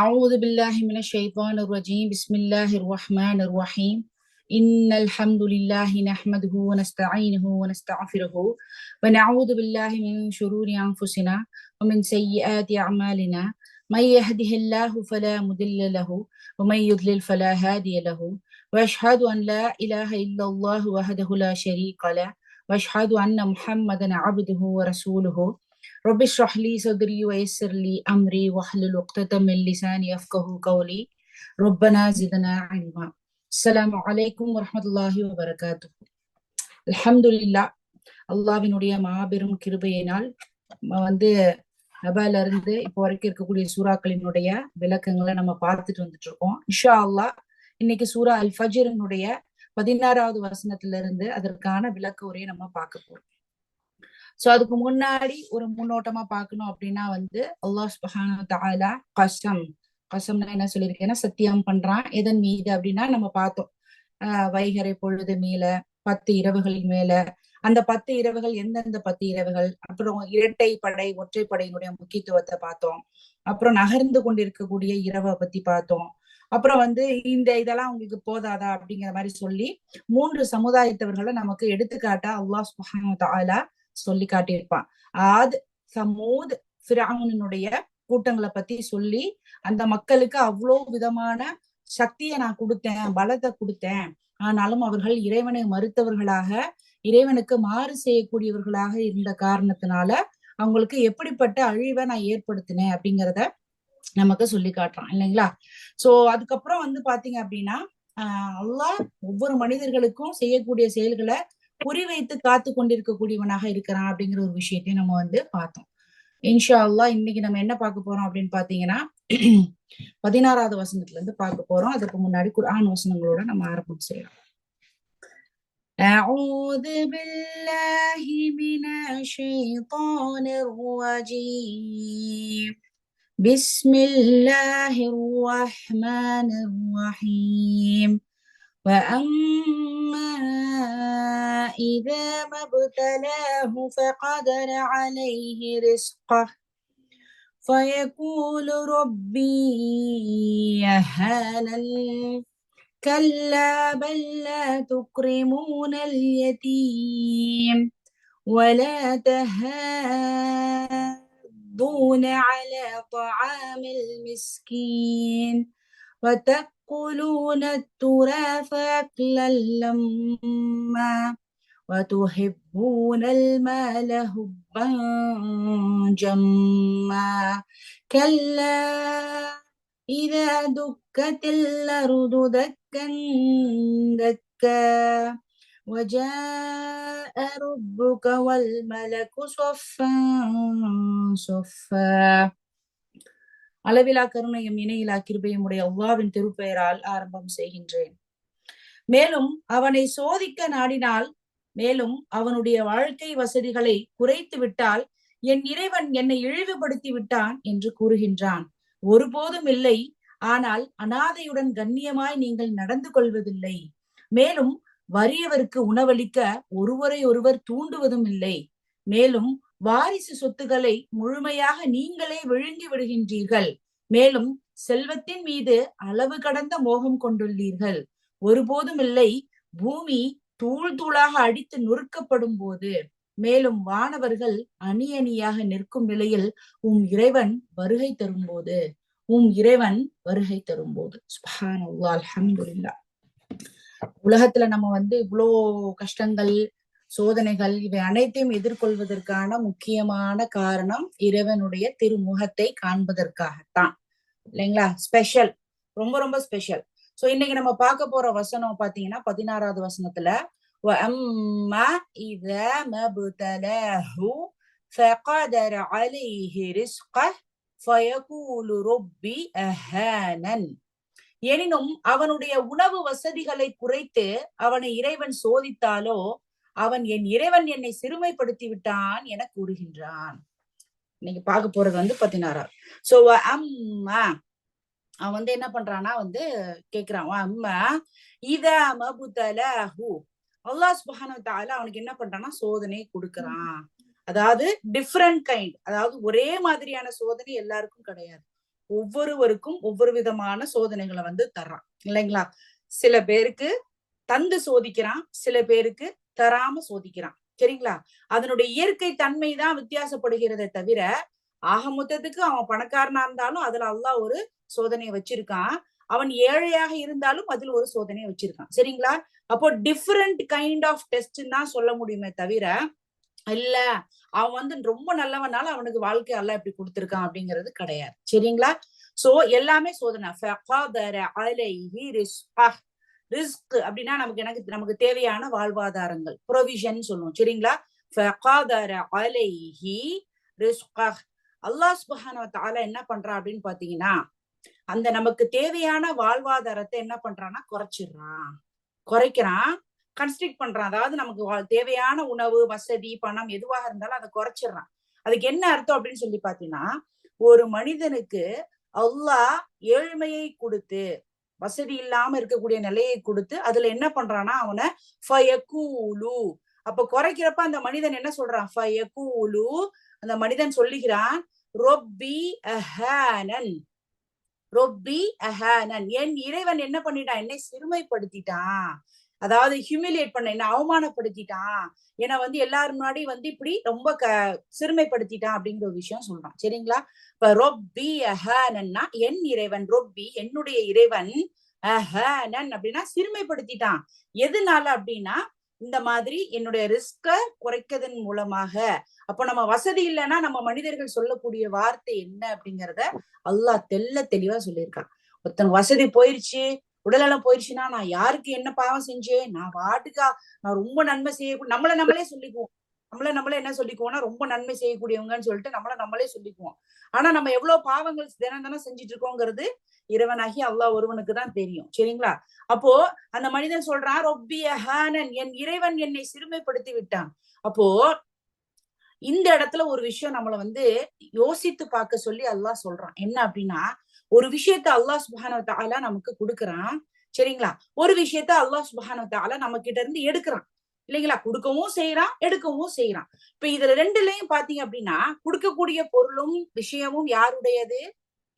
أعوذ بالله من الشيطان الرجيم بسم الله الرحمن الرحيم إن الحمد لله نحمده ونستعينه ونستغفره ونعوذ بالله من شرور أنفسنا ومن سيئات أعمالنا من يهده الله فلا مضل له ومن يضلل فلا هادي له وأشهد أن لا إله إلا الله وحده لا شريك له وأشهد أن محمدا عبده ورسوله رب اشرح لي صدري ويسر لي أمري واحلل عقدة من لساني يفقهوا قولي ربنا زدنا علما. அஸ்ஸலாமு அலைக்கும் வரஹ்மத்துல்லாஹி வபரகாத்துஹு. அல்ஹம்துலில்லாஹ், அல்லாஹ்வினுடைய மாபெரும் கிருபையினால் வந்து நபால இருந்து இப்போ வரைக்கும் இருக்கக்கூடிய சூறாக்களினுடைய விளக்கங்களை நம்ம பார்த்துட்டு வந்துட்டு இருக்கோம். இன்ஷா அல்லாஹ் இன்னைக்கு சூரா அல் ஃபஜ்ரினுடைய 16வது வசனத்துல இருந்து அதற்கான விளக்க உரையை நம்ம பார்க்க போறோம். சோ அதுக்கு முன்னாடி ஒரு முன்னோட்டமா பார்க்கணும் அப்படின்னா அல்லாஹ் சுப்ஹானஹு வ தஆலா கசம்னா என்ன சொல்லியிருக்கேன்னா சத்தியம் பண்றான். எதன் மீது அப்படின்னா நம்ம பார்த்தோம், வைகறை பொழுது மேல 10 இரவுகள் மேல, அந்த 10 இரவுகள் எந்தெந்த 10 இரவுகள், அப்புறம் இரட்டை படை ஒற்றைப்படையினுடைய முக்கியத்துவத்தை பார்த்தோம். அப்புறம் நகர்ந்து கொண்டிருக்கக்கூடிய இரவை பத்தி பார்த்தோம். அப்புறம் இந்த இதெல்லாம் உங்களுக்கு போதாதா அப்படிங்கிற மாதிரி சொல்லி 3 சமுதாயத்தவர்களை நமக்கு எடுத்துக்காட்டா அல்லாஹ் சுப்ஹானஹு வ தஆலா சொல்லி காட்டியிருப்பான். ஆத், சமூத், ஃபிரௌனுடைய கூட்டங்களை பத்தி சொல்லி அந்த மக்களுக்கு அவ்வளவு விதமான சக்தியை நான் கொடுத்தேன், பலத்தை கொடுத்தேன், ஆனாலும் அவர்கள் இறைவனை மறுத்தவர்களாக, இறைவனுக்கு மாறு செய்யக்கூடியவர்களாக இருந்த காரணத்தினால அவங்களுக்கு எப்படிப்பட்ட அழிவை நான் ஏற்படுத்தினேன் அப்படிங்கிறத நமக்கு சொல்லி காட்டுறான் இல்லைங்களா. சோ அதுக்கப்புறம் பாத்தீங்க அப்படின்னா அல்லாஹ் ஒவ்வொரு மனிதர்களுக்கும் செய்யக்கூடிய செயல்களை குறிவைத்து காத்து கொண்டிருக்கக்கூடியவனாக இருக்கிறான் அப்படிங்கிற ஒரு விஷயத்தையும் நம்ம பார்த்தோம். இன்ஷா அல்லாஹ் இன்னைக்கு நம்ம என்ன பார்க்க போறோம் அப்படின்னு பாத்தீங்கன்னா 16வது வசனத்துல இருந்து பார்க்க போறோம். அதுக்கு முன்னாடி குர்ஆன் வசனங்களோட நம்ம ஆரம்பம் செய்யலாம். أعوذ بالله من الشيطان الرجيم بسم الله الرحمن الرحيم وأما إذا ما ابتلاه فقدر عليه رزقه فيقول ربي أهانن كلا بل لا تكرمون اليتيم ولا تحاضون على طعام المسكين وتأكلون التراث أكلا لما وتحبون المال حبا جما كلا إذا دكت الأرض دكا دكا وجاء ربك والملك صفا صفا. அளவிலா கருணையும் இணையிலா கிருபையும் உடைய அல்லாஹ்வின் திருப்பெயரால் ஆரம்பம் செய்கின்றேன். மேலும் அவனை சோதிக்க நாடினால், மேலும் அவனுடைய வாழ்க்கை வசதிகளை குறைத்து விட்டால் என் இறைவன் என்னை இழிவுபடுத்தி விட்டான் என்று கூறுகின்றான். ஒருபோதும் இல்லை, ஆனால் அனாதையுடன் கண்ணியமாய் நீங்கள் நடந்து கொள்வதில்லை. மேலும் வறியவருக்கு உணவளிக்க ஒருவரை ஒருவர் தூண்டுவதும் இல்லை. மேலும் வாரிசு சொத்துக்களை முழுமையாக நீங்களே விழுங்கி விடுகின்றீர்கள். மேலும் செல்வத்தின் மீது அளவு கடந்த மோகம் கொண்டுள்ளீர்கள். ஒருபோதும் இல்லை, பூமி தூள் தூளாக அடித்து நொறுக்கப்படும் போது, மேலும் வானவர்கள் அணி அணியாக நிற்கும் நிலையில் இறைவன் வருகை தரும்போது, இறைவன் வருகை தரும்போது. சுப்ஹானல்லாஹ், அல்ஹம்துலில்லாஹ். உலகத்துல நம்ம இவ்வளோ கஷ்டங்கள், சோதனைகள், இவை அனைத்தையும் எதிர்கொள்வதற்கான முக்கியமான காரணம் இறைவனுடைய திருமுகத்தை காண்பதற்காகத்தான், இல்லைங்களா? ஸ்பெஷல், ரொம்ப ரொம்ப ஸ்பெஷல். சோ இன்னைக்கு நம்ம பார்க்க போற வசனம் பாத்தீங்கன்னா 16வது வசனத்துல وَأَمَّا إِذَا مَا ابْتَلَاهُ فَقَدَرَ عَلَيْهِ رِزْقَهُ فَيَقُولُ رَبِّي أَهَانَنِ. எனினும் அவனுடைய உணவு வசதிகளை குறைத்து அவனை இறைவன் சோதித்தாலோ அவன் என் இறைவன் என்னை சிறுமைப்படுத்தி விட்டான் என கூறுகின்றான். இன்னைக்கு பார்க்க போறது 16. சோ அம்மா அவன் என்ன பண்றான்னா கேக்குறான், அம்மா இதா மபுதலஹு, அல்லாஹ் சுப்ஹானஹு வ தஆலா அவனுக்கு என்ன பண்றான்னா சோதனை கொடுக்கறான். அதாவது டிஃபரண்ட் கைண்ட், அதாவது ஒரே மாதிரியான சோதனை எல்லாருக்கும் கிடையாது. ஒவ்வொருவருக்கும் ஒவ்வொரு விதமான சோதனைகளை வந்து தர்றான் இல்லைங்களா. சில பேருக்கு தந்து சோதிக்கிறான், சில பேருக்கு தராம சோதிக்கிறான். சரிங்களா. அதனுடைய இயற்கை தன்மை தான் வித்தியாசப்படுகிறதே தவிர ஆக மொத்தத்துக்கு அவன் பணக்காரனா இருந்தாலும் அதுல அல்லாஹ் ஒரு சோதனையை வச்சிருக்கான். அவன் ஏழையாக இருந்தாலும் அதில் ஒரு சோதனையை வச்சிருக்கான். சரிங்களா. அப்போ டிஃபரெண்ட் கைண்ட் ஆஃப் டெஸ்ட் தான் சொல்ல முடியுமே தவிர இல்ல அவன் வந்து ரொம்ப நல்லவனால அவனுக்கு வாழ்க்கை எல்லாம் இப்படி கொடுத்திருக்கான் அப்படிங்கிறது கிடையாது. சரிங்களா. சோ எல்லாமே சோதனை. ரிஸ்க் அப்படின்னா நமக்கு தேவையான வாழ்வாதாரங்கள், ப்ரொவிஷன் சொல்லுவோம். சரிங்களா. அல்லாஹ் சுப்ஹானஹு வ தஆலா என்ன பண்றான் அப்படின்னு பாத்தீங்கன்னா, அந்த நமக்கு தேவையான வாழ்வாதாரத்தை என்ன பண்றான்னா குறைக்கிறான், கன்ஸ்ட்ரிக்ட் பண்றான். அதாவது நமக்கு தேவையான உணவு, வசதி, பணம் எதுவாக இருந்தாலும் அதை குறைச்சிடுறான். அதுக்கு என்ன அர்த்தம் அப்படின்னு சொல்லி பாத்தீங்கன்னா, ஒரு மனிதனுக்கு அல்லாஹ் ஏழ்மையை கொடுத்து, வசதி இல்லாம இருக்கக்கூடிய நிலையை கொடுத்து அதுல என்ன பண்றான்னா அவனை ஃபயகூலு, அப்ப குறைக்கிறப்ப அந்த மனிதன் என்ன சொல்றான், ஃபயகூலு, அந்த மனிதன் சொல்லுகிறான், ரொப்பி அஹானன், ரொப்பி அஹானன், என் இறைவன் என்ன பண்ணிட்டான், என்னை சிறுமைப்படுத்திட்டான், அதாவது ஹியூமிலியேட் பண்ண, என்ன அவமானப்படுத்திட்டான், ஏன்னா வந்து எல்லாரும் முன்னாடி வந்து இப்படி ரொம்ப சிறுமைப்படுத்திட்டான் அப்படிங்கிற ஒரு விஷயம் சொல்றான். சரிங்களா. இப்ப ரொப்பி அஹானன்னா என் இறைவன், ரொப்பி என்னுடைய இறைவன், அஹானன் அப்படின்னா சிறுமைப்படுத்திட்டான். எதனால அப்படின்னா இந்த மாதிரி என்னுடைய ரிஸ்க குறைக்கிறதன் மூலமாக. அப்போ நம்ம வசதி இல்லைன்னா நம்ம மனிதர்கள் சொல்லக்கூடிய வார்த்தை என்ன அப்படிங்கிறத அல்லாஹ் தெளிவா சொல்லியிருக்கான். ஒருத்தன் வசதி போயிருச்சு, உடல்நலம் போயிருச்சுன்னா நான் யாருக்கு என்ன பாவம் செஞ்சேன், நான் வாட்டுக்கா நான் ரொம்ப நன்மை செய்யக்கூடிய, நம்மளை நம்மளே என்ன சொல்லிக்குவோம்னா ரொம்ப நன்மை செய்யக்கூடியவங்கன்னு சொல்லிட்டு நம்மளே சொல்லிக்குவோம். ஆனா நம்ம எவ்வளவு பாவங்கள் தினம் செஞ்சுட்டு இருக்கோங்கிறது இறைவனாகி அல்லாஹ் ஒருவனுக்கு தான் தெரியும். சரிங்களா. அப்போ அந்த மனிதன் சொல்றான், ரொப்பிய ஹானன், என் இறைவன் என்னை சிறுமைப்படுத்தி விட்டான். அப்போ இந்த இடத்துல ஒரு விஷயம் நம்மளை வந்து யோசித்து பார்க்க சொல்லி அல்லாஹ் சொல்றான். என்ன அப்படின்னா, ஒரு விஷயத்த அல்லாஹ் சுப்ஹானஹு வ தஆலா நமக்கு கொடுக்குறான். சரிங்களா. ஒரு விஷயத்த அல்லாஹ் சுப்ஹானஹு வ தஆலா நம்ம கிட்ட இருந்து எடுக்கிறான் இல்லைங்களா. கொடுக்கவும் செய்யறான், எடுக்கவும் செய்யறான். இப்ப இதுல ரெண்டுலயும் பாத்தீங்க அப்படின்னா, கொடுக்கக்கூடிய பொருளும் விஷயமும் யாருடையது,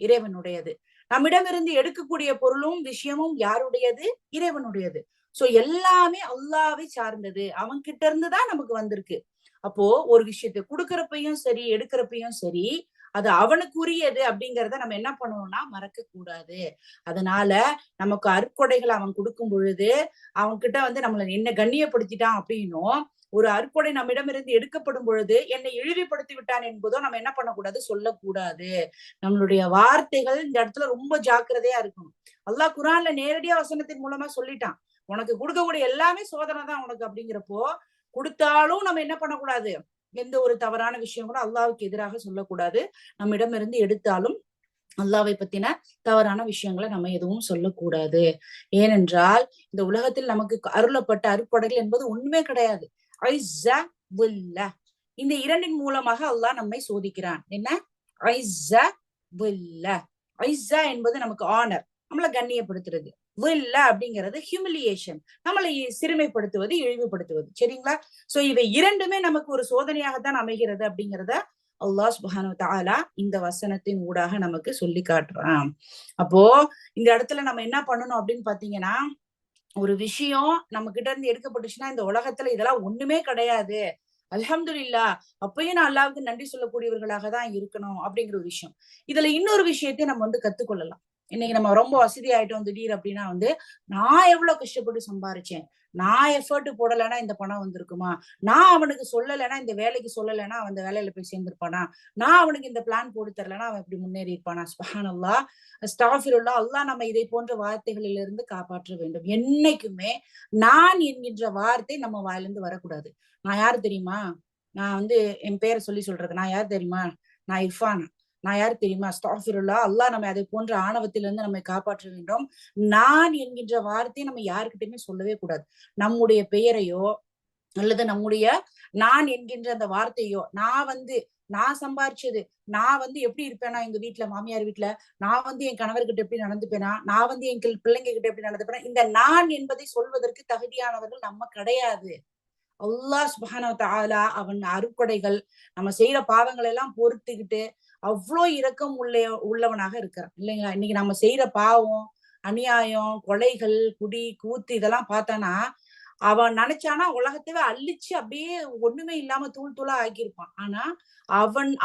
இறைவனுடையது. நம்மிடமிருந்து எடுக்கக்கூடிய பொருளும் விஷயமும் யாருடையது, இறைவனுடையது. சோ எல்லாமே அல்லாஹ்வை சார்ந்தது, அவன் கிட்ட இருந்துதான் நமக்கு வந்திருக்கு. அப்போ ஒரு விஷயத்தை கொடுக்கறப்பையும் சரி, எடுக்கிறப்பையும் சரி, அது அவனுக்குரியது அப்படிங்கிறத நம்ம என்ன பண்ணணும்னா மறக்க கூடாது. அதனால நமக்கு அருட்கொடைகள் அவன் கொடுக்கும் பொழுது அவன் கிட்ட வந்து நம்மளை என்ன கண்ணியப்படுத்திட்டான் அப்படின்னும், ஒரு அருட்கொடை நம்மிடமிருந்து எடுக்கப்படும் பொழுது என்னை இழிவுபடுத்தி விட்டான் என்பதோ நம்ம என்ன பண்ணக்கூடாது, சொல்லக்கூடாது. நம்மளுடைய வார்த்தைகள் இந்த இடத்துல ரொம்ப ஜாக்கிரதையா இருக்கணும். அல்லாஹ் குர்ஆன்ல நேரடியா வசனத்தின் மூலமா சொல்லிட்டான், உனக்கு கொடுக்கக்கூடிய எல்லாமே சோதனை தான் உனக்கு. அப்படிங்கிறப்போ கொடுத்தாலும் நம்ம என்ன பண்ணக்கூடாது, எந்த ஒரு தவறான விஷயம் கூட அல்லாஹ்வுக்கு எதிராக சொல்லக்கூடாது. நம்மிடமிருந்து எடுத்தாலும் அல்லாஹ்வை பத்தின தவறான விஷயங்களை நம்ம எதுவும் சொல்லக்கூடாது. ஏனென்றால் இந்த உலகத்தில் நமக்கு அருளப்பட்ட அருட்கொடைகள் என்பது ஒண்ணுமே கிடையாது. ஐஸா வில்லா, இந்த இரண்டின் மூலமாக அல்லாஹ் நம்மை சோதிக்கிறான். என்ன, ஐஸா வில்லா. ஐஸா என்பது நமக்கு ஆனர், நம்மளை கண்ணியப்படுத்துறது. வில்லா அப்படிங்கிறது ஹியூமிலியேஷன், நம்மளை சிறுமைப்படுத்துவது, இழிவுபடுத்துவது. சரிங்களா. சோ இவை இரண்டுமே நமக்கு ஒரு சோதனையாகத்தான் அமைகிறது அப்படிங்கிறத அல்லாஹ் சுப்ஹானஹு வ தஆலா இந்த வசனத்தின் ஊடாக நமக்கு சொல்லி காட்டுறான். அப்போ இந்த இடத்துல நம்ம என்ன பண்ணணும் அப்படின்னு பாத்தீங்கன்னா, ஒரு விஷயம் நம்ம கிட்ட இருந்து எடுக்கப்பட்டுச்சுன்னா இந்த உலகத்துல இதெல்லாம் ஒண்ணுமே கிடையாது, அல்ஹம்துலில்லாஹ், அப்பயும் நான் அல்லாஹ்வுக்கு நன்றி சொல்லக்கூடியவர்களாக தான் இருக்கணும் அப்படிங்கிற ஒரு விஷயம். இதுல இன்னொரு விஷயத்தை நம்ம வந்து கத்துக்கொள்ளலாம். இன்னைக்கு நம்ம ரொம்ப வசதி ஆயிட்டோம் திடீர் அப்படின்னா வந்து, நான் எவ்வளவு கஷ்டப்பட்டு சம்பாரிச்சேன், நான் எஃபர்ட் போடலைன்னா இந்த பணம் வந்திருக்குமா, நான் அவனுக்கு சொல்லலைன்னா, இந்த வேலைக்கு சொல்லலைன்னா அவன் அந்த வேலையில போய் சேர்ந்திருப்பானா, நான் அவனுக்கு இந்த பிளான் போட்டு தரலைன்னா அவன் இப்படி முன்னேறி இருப்பானா. சுப்ஹானல்லாஹ், அஸ்தக்ஃபிருல்லாஹ். அல்லாஹ் நம்ம இதை போன்ற வார்த்தைகளிலிருந்து காப்பாற்ற வேண்டும். என்னைக்குமே நான் என்கின்ற வார்த்தை நம்ம வாயிலிருந்து வரக்கூடாது. நான் யாரு தெரியுமா, நான் வந்து என் பேரை சொல்றது, நான் யார் தெரியுமா, நான் இர்ஃபான், நான் யார் தெரியுமா, அஸ்தக்ஃபிருல்லாஹ். அல்லாஹ் நம்ம அதை போன்ற ஆணவத்திலிருந்து நம்மை காப்பாற்ற வேண்டும். நான் என்கின்ற வார்த்தையை நம்ம யாருக்கிட்டையுமே சொல்லவே கூடாது. நம்முடைய பெயரையோ அல்லது நம்முடைய நான் என்கின்ற அந்த வார்த்தையோ, நான் சம்பாரிச்சது, நான் வந்து எப்படி இருப்பேனா எங்க வீட்டுல, மாமியார் வீட்டுல, நான் வந்து என் கணவர்கிட்ட எப்படி நடந்துப்பேனா, நான் வந்து என் பிள்ளைங்க கிட்ட எப்படி நடந்துப்பேனா, இந்த நான் என்பதை சொல்வதற்கு தகுதியானவர்கள் நம்ம கிடையாது. அல்லாஹ் சுப்ஹானஹு வ தஆலா அவன் அருட்கொடைகள் நம்ம செய்யற பாவங்களை எல்லாம் பொறுத்துக்கிட்டு அவ்வளோ இரக்கம் உள்ளவனாக இருக்கிறான் இல்லைங்களா. இன்னைக்கு நம்ம செய்யற பாவம், அநியாயம், கொலைகள், குடி கூத்து இதெல்லாம் பார்த்தானா அவன் நினைச்சானா உலகத்தவே அழிச்சு அப்படியே ஒண்ணுமே இல்லாம தூள் தூளா ஆக்கியிருப்பான். ஆனா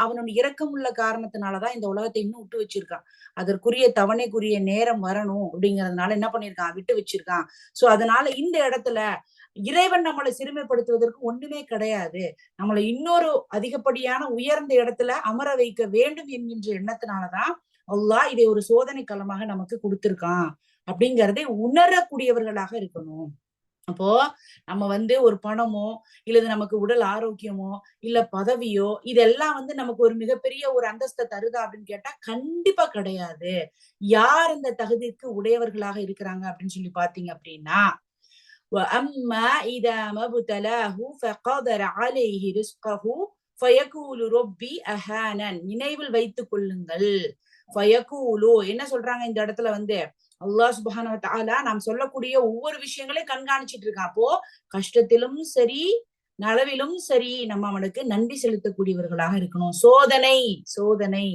அவனோட இரக்கம் உள்ள காரணத்தினாலதான் இந்த உலகத்தை இன்னும் விட்டு வச்சிருக்கான். அதற்குரிய தவணைக்குரிய நேரம் வரணும் அப்படிங்கறதுனால என்ன பண்ணிருக்கான், விட்டு வச்சிருக்கான். சோ அதனால இந்த இடத்துல இறைவன் நம்மளை சிறுமைப்படுத்துவதற்கு ஒண்ணுமே கிடையாது. நம்மளை இன்னொரு அதிகப்படியான உயர்ந்த இடத்துல அமர வைக்க வேண்டும் என்கின்ற எண்ணத்தினாலதான் அல்லாஹ் இதை ஒரு சோதனை களமாக நமக்கு கொடுத்திருக்கான் அப்படிங்கறதை உணரக்கூடியவர்களாக இருக்கணும். அப்போ நம்ம ஒரு பணமோ இல்லது நமக்கு உடல் ஆரோக்கியமோ இல்ல பதவியோ இதெல்லாம் நமக்கு ஒரு மிகப்பெரிய ஒரு அந்தஸ்தை தருதா அப்படின்னு கேட்டா கண்டிப்பா கிடையாது. யார் இந்த தகுதிக்கு உடையவர்களாக இருக்கிறாங்க அப்படின்னு சொல்லி பாத்தீங்க அப்படின்னா وَأَمَّا إِذَا مَا ابْتَلَاهُ فَقَدَرَ عَلَيْهِ رِزْقَهُ فَيَقُولُ رَبِّي أَهَانَنِ. நினைவில் வைத்துக் கொள்ளுங்கள். ஃபயகூலு என்ன சொல்றாங்க இந்த இடத்துல அல்லாஹ் சுப்ஹானஹு வ தஆலா நாம் சொல்லக்கூடிய ஒவ்வொரு விஷயங்களையும் கண்காணிச்சிட்டு இருக்கான். அப்போ கஷ்டத்திலும் சரி நலவிலும் சரி நம்ம அவனுக்கு நன்றி செலுத்தக்கூடியவர்களாக இருக்கணும். சோதனை சோதனை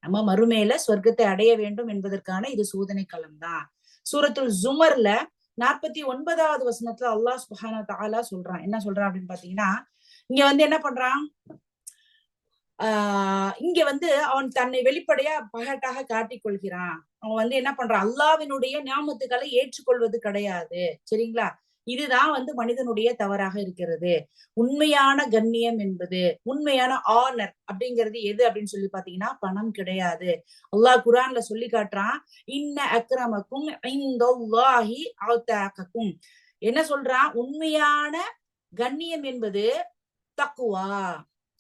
நம்ம மறுமையில சொர்க்கத்தை அடைய வேண்டும் என்பதற்கான இது சோதனை களம் தான். சூரத்துல் ஜுமர்ல 49வது வசனத்துல அல்லாஹ் சுப்ஹானஹு வ தஆலா சொல்றான். என்ன சொல்றான் அப்படின்னு பாத்தீங்கன்னா, இங்க என்ன பண்றான், இங்க அவன் தன்னை வெளிப்படையா பகட்டாக காட்டிக் கொள்கிறான். அவன் என்ன பண்றான், அல்லாஹ்வினுடைய நியாமத்துக்களை ஏற்றுக்கொள்வது கிடையாது. சரிங்களா. இதுதான் மனிதனுடைய தவறாக இருக்கிறது. உண்மையான கண்ணியம் என்பது, உண்மையான ஆனர் அப்படிங்கிறது எது அப்படின்னு சொல்லி பாத்தீங்கன்னா பணம் கிடையாது. அல்லாஹ் குர்ஆன்ல சொல்லி காட்டுறான், இன்ன அக்ரமக்கும் இன்தல்லாஹி அத்காக்கும். என்ன சொல்றான், உண்மையான கண்ணியம் என்பது தக்குவா.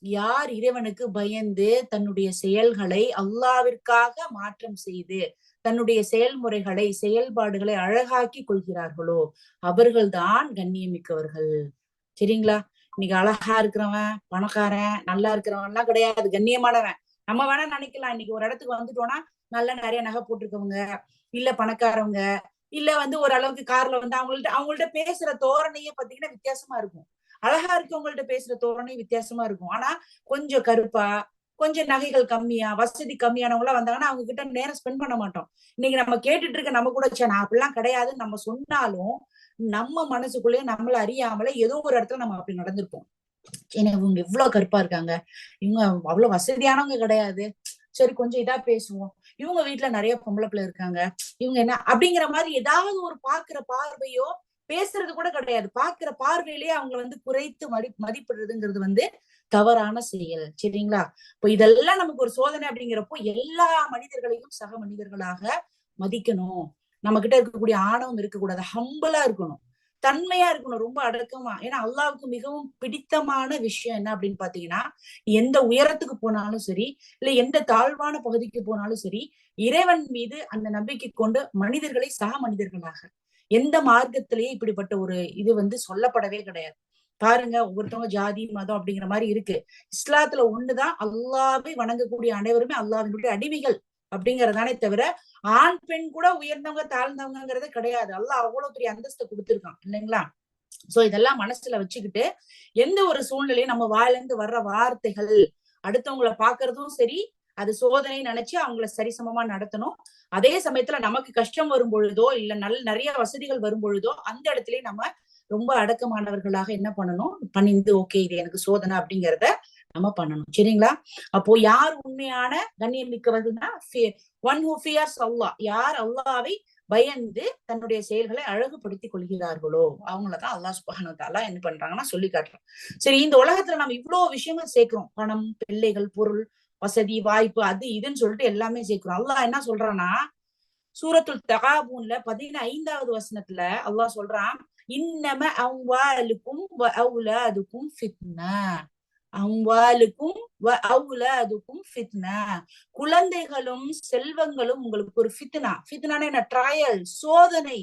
யார் இறைவனுக்கு பயந்து தன்னுடைய செயல்களை அல்லாவிற்காக மாற்றம் செய்து தன்னுடைய செயல்முறைகளை செயல்பாடுகளை அழகாக்கி கொள்கிறார்களோ அவர்கள்தான் கண்ணியமிக்கவர்கள். சரிங்களா. இன்னைக்கு அழகா இருக்கிறவன் பணக்காரன் நல்லா இருக்கிறவன் எல்லாம் கிடையாது கண்ணியமானவன். நம்ம வேணா நினைக்கலாம், இன்னைக்கு ஒரு இடத்துக்கு வந்துட்டோம்னா நல்லா நிறைய நகை போட்டிருக்கவங்க இல்ல பணக்காரவங்க இல்ல ஓரளவுக்கு கார்ல அவங்கள்ட்ட பேசுற தோரணையே பாத்தீங்கன்னா வித்தியாசமா இருக்கும். அழகா இருக்கவங்கள்ட்ட பேசுற தோரணை வித்தியாசமா இருக்கும். ஆனா கொஞ்சம் கருப்பா கொஞ்சம் நகைகள் கம்மியா வசதி கம்மியானவங்க எல்லாம் வந்தாங்கன்னா அவங்க கிட்ட நேரம் ஸ்பெண்ட் பண்ண மாட்டோம். இன்னைக்கு நம்ம கேட்டுட்டு இருக்க நம்ம கூட நான் அப்படிலாம் கிடையாதுன்னு நம்ம சொன்னாலும் நம்ம மனசுக்குள்ளேயே நம்மள அறியாமல ஏதோ ஒரு இடத்துல நம்ம அப்படி நடந்திருப்போம். ஏன்னா இவங்க இவ்வளவு கருப்பா இருக்காங்க, இவங்க அவ்வளவு வசதியானவங்க கிடையாது, சரி கொஞ்சம் இதா பேசுவோம், இவங்க வீட்டுல நிறைய பொம்பளை பிள்ளை இருக்காங்க, இவங்க என்ன அப்படிங்கிற மாதிரி ஏதாவது ஒரு பாக்குற பார்வையோ பேசுறது கூட கிடையாது. பாக்குற பார்வையிலேயே அவங்க குறைத்து மதிப்பிடுறதுங்கிறது தவறான செயல். சரிங்களா. இப்போ இதெல்லாம் நமக்கு ஒரு சோதனை அப்படிங்கிறப்போ எல்லா மனிதர்களையும் சக மனிதர்களாக மதிக்கணும். நம்ம கிட்ட இருக்கக்கூடிய ஆணவம் இருக்கக்கூடாது, ஹம்பிளா இருக்கணும், தன்மையா இருக்கணும், ரொம்ப அடக்கமா. ஏன்னா அல்லாவுக்கு மிகவும் பிடித்தமான விஷயம் என்ன அப்படின்னு பாத்தீங்கன்னா, எந்த உயரத்துக்கு போனாலும் சரி இல்ல எந்த தாழ்வான பகுதிக்கு போனாலும் சரி இறைவன் மீது அந்த நம்பிக்கை கொண்டு மனிதர்களை சக மனிதர்களாக எந்த மார்க்கத்திலேயே இப்படிப்பட்ட ஒரு இது சொல்லப்படவே கிடையாது. பாருங்க ஒவ்வொருத்தவங்க ஜாதி மதம் அப்படிங்கிற மாதிரி இருக்கு. இஸ்லாத்துல ஒண்ணுதான், அல்லாவை வணங்கக்கூடிய அனைவருமே அல்லாவினுடைய அடிமைகள் அப்படிங்கறதானே தவிர ஆண் பெண் கூட உயர்ந்தவங்க தாழ்ந்தவங்கிறதே கிடையாது. அல்லாஹ் அவ்வளவு பெரிய அந்தஸ்தை கொடுத்திருக்கான் இல்லைங்களா. சோ இதெல்லாம் மனசுல வச்சுக்கிட்டு எந்த ஒரு சூழ்நிலையும் நம்ம வாயில இருந்து வர்ற வார்த்தைகள் அடுத்தவங்களை பாக்குறதும் சரி அது சோதனை நினைச்சு அவங்கள சரிசமமா நடத்தணும். அதே சமயத்துல நமக்கு கஷ்டம் வரும் பொழுதோ இல்ல நிறைய வசதிகள் வரும் பொழுதோ அந்த இடத்துலயே நம்ம ரொம்ப அடக்கமானவர்களாக என்ன பண்ணணும், பணிந்து ஓகே இது எனக்கு சோதனை அப்படிங்கிறத நம்ம பண்ணணும். சரிங்களா. அப்போ யார் உண்மையான கண்ணியம் மிக்கவர்கள்னா ஒன் ஹூ ஃபியர்ஸ் அல்லாஹ், யார் அல்லாவை பயந்து தன்னுடைய செயல்களை அழகுபடுத்திக் கொள்கிறார்களோ அவங்களதான் அல்லாஹ் சுப்ஹானஹு வ தஆலா என்ன பண்றாங்கன்னா சொல்லி காட்டுறோம். சரி, இந்த உலகத்துல நம்ம இவ்வளவு விஷயங்கள் சேர்க்கிறோம், பணம் பிள்ளைகள் பொருள் வசதி வாய்ப்பு அது இதுன்னு சொல்லிட்டு எல்லாமே சேர்க்கிறோம். அல்லாஹ் என்ன சொல்றான்னா சூரத்துல் தகாபூன்ல 15வது வசனத்துல அல்லாஹ் சொல்றான், இன்னம அம்வாலுக்கும் வ அவுலாதுக்கும் ஃபித்னா, அம்வாலுக்கும் வ அவுலாதுக்கும் ஃபித்னா, குழந்தைகளும் செல்வங்களும் உங்களுக்கு ஒரு ஃபித்னா. ஃபித்னானா என்ன, ட்ரையல், சோதனை.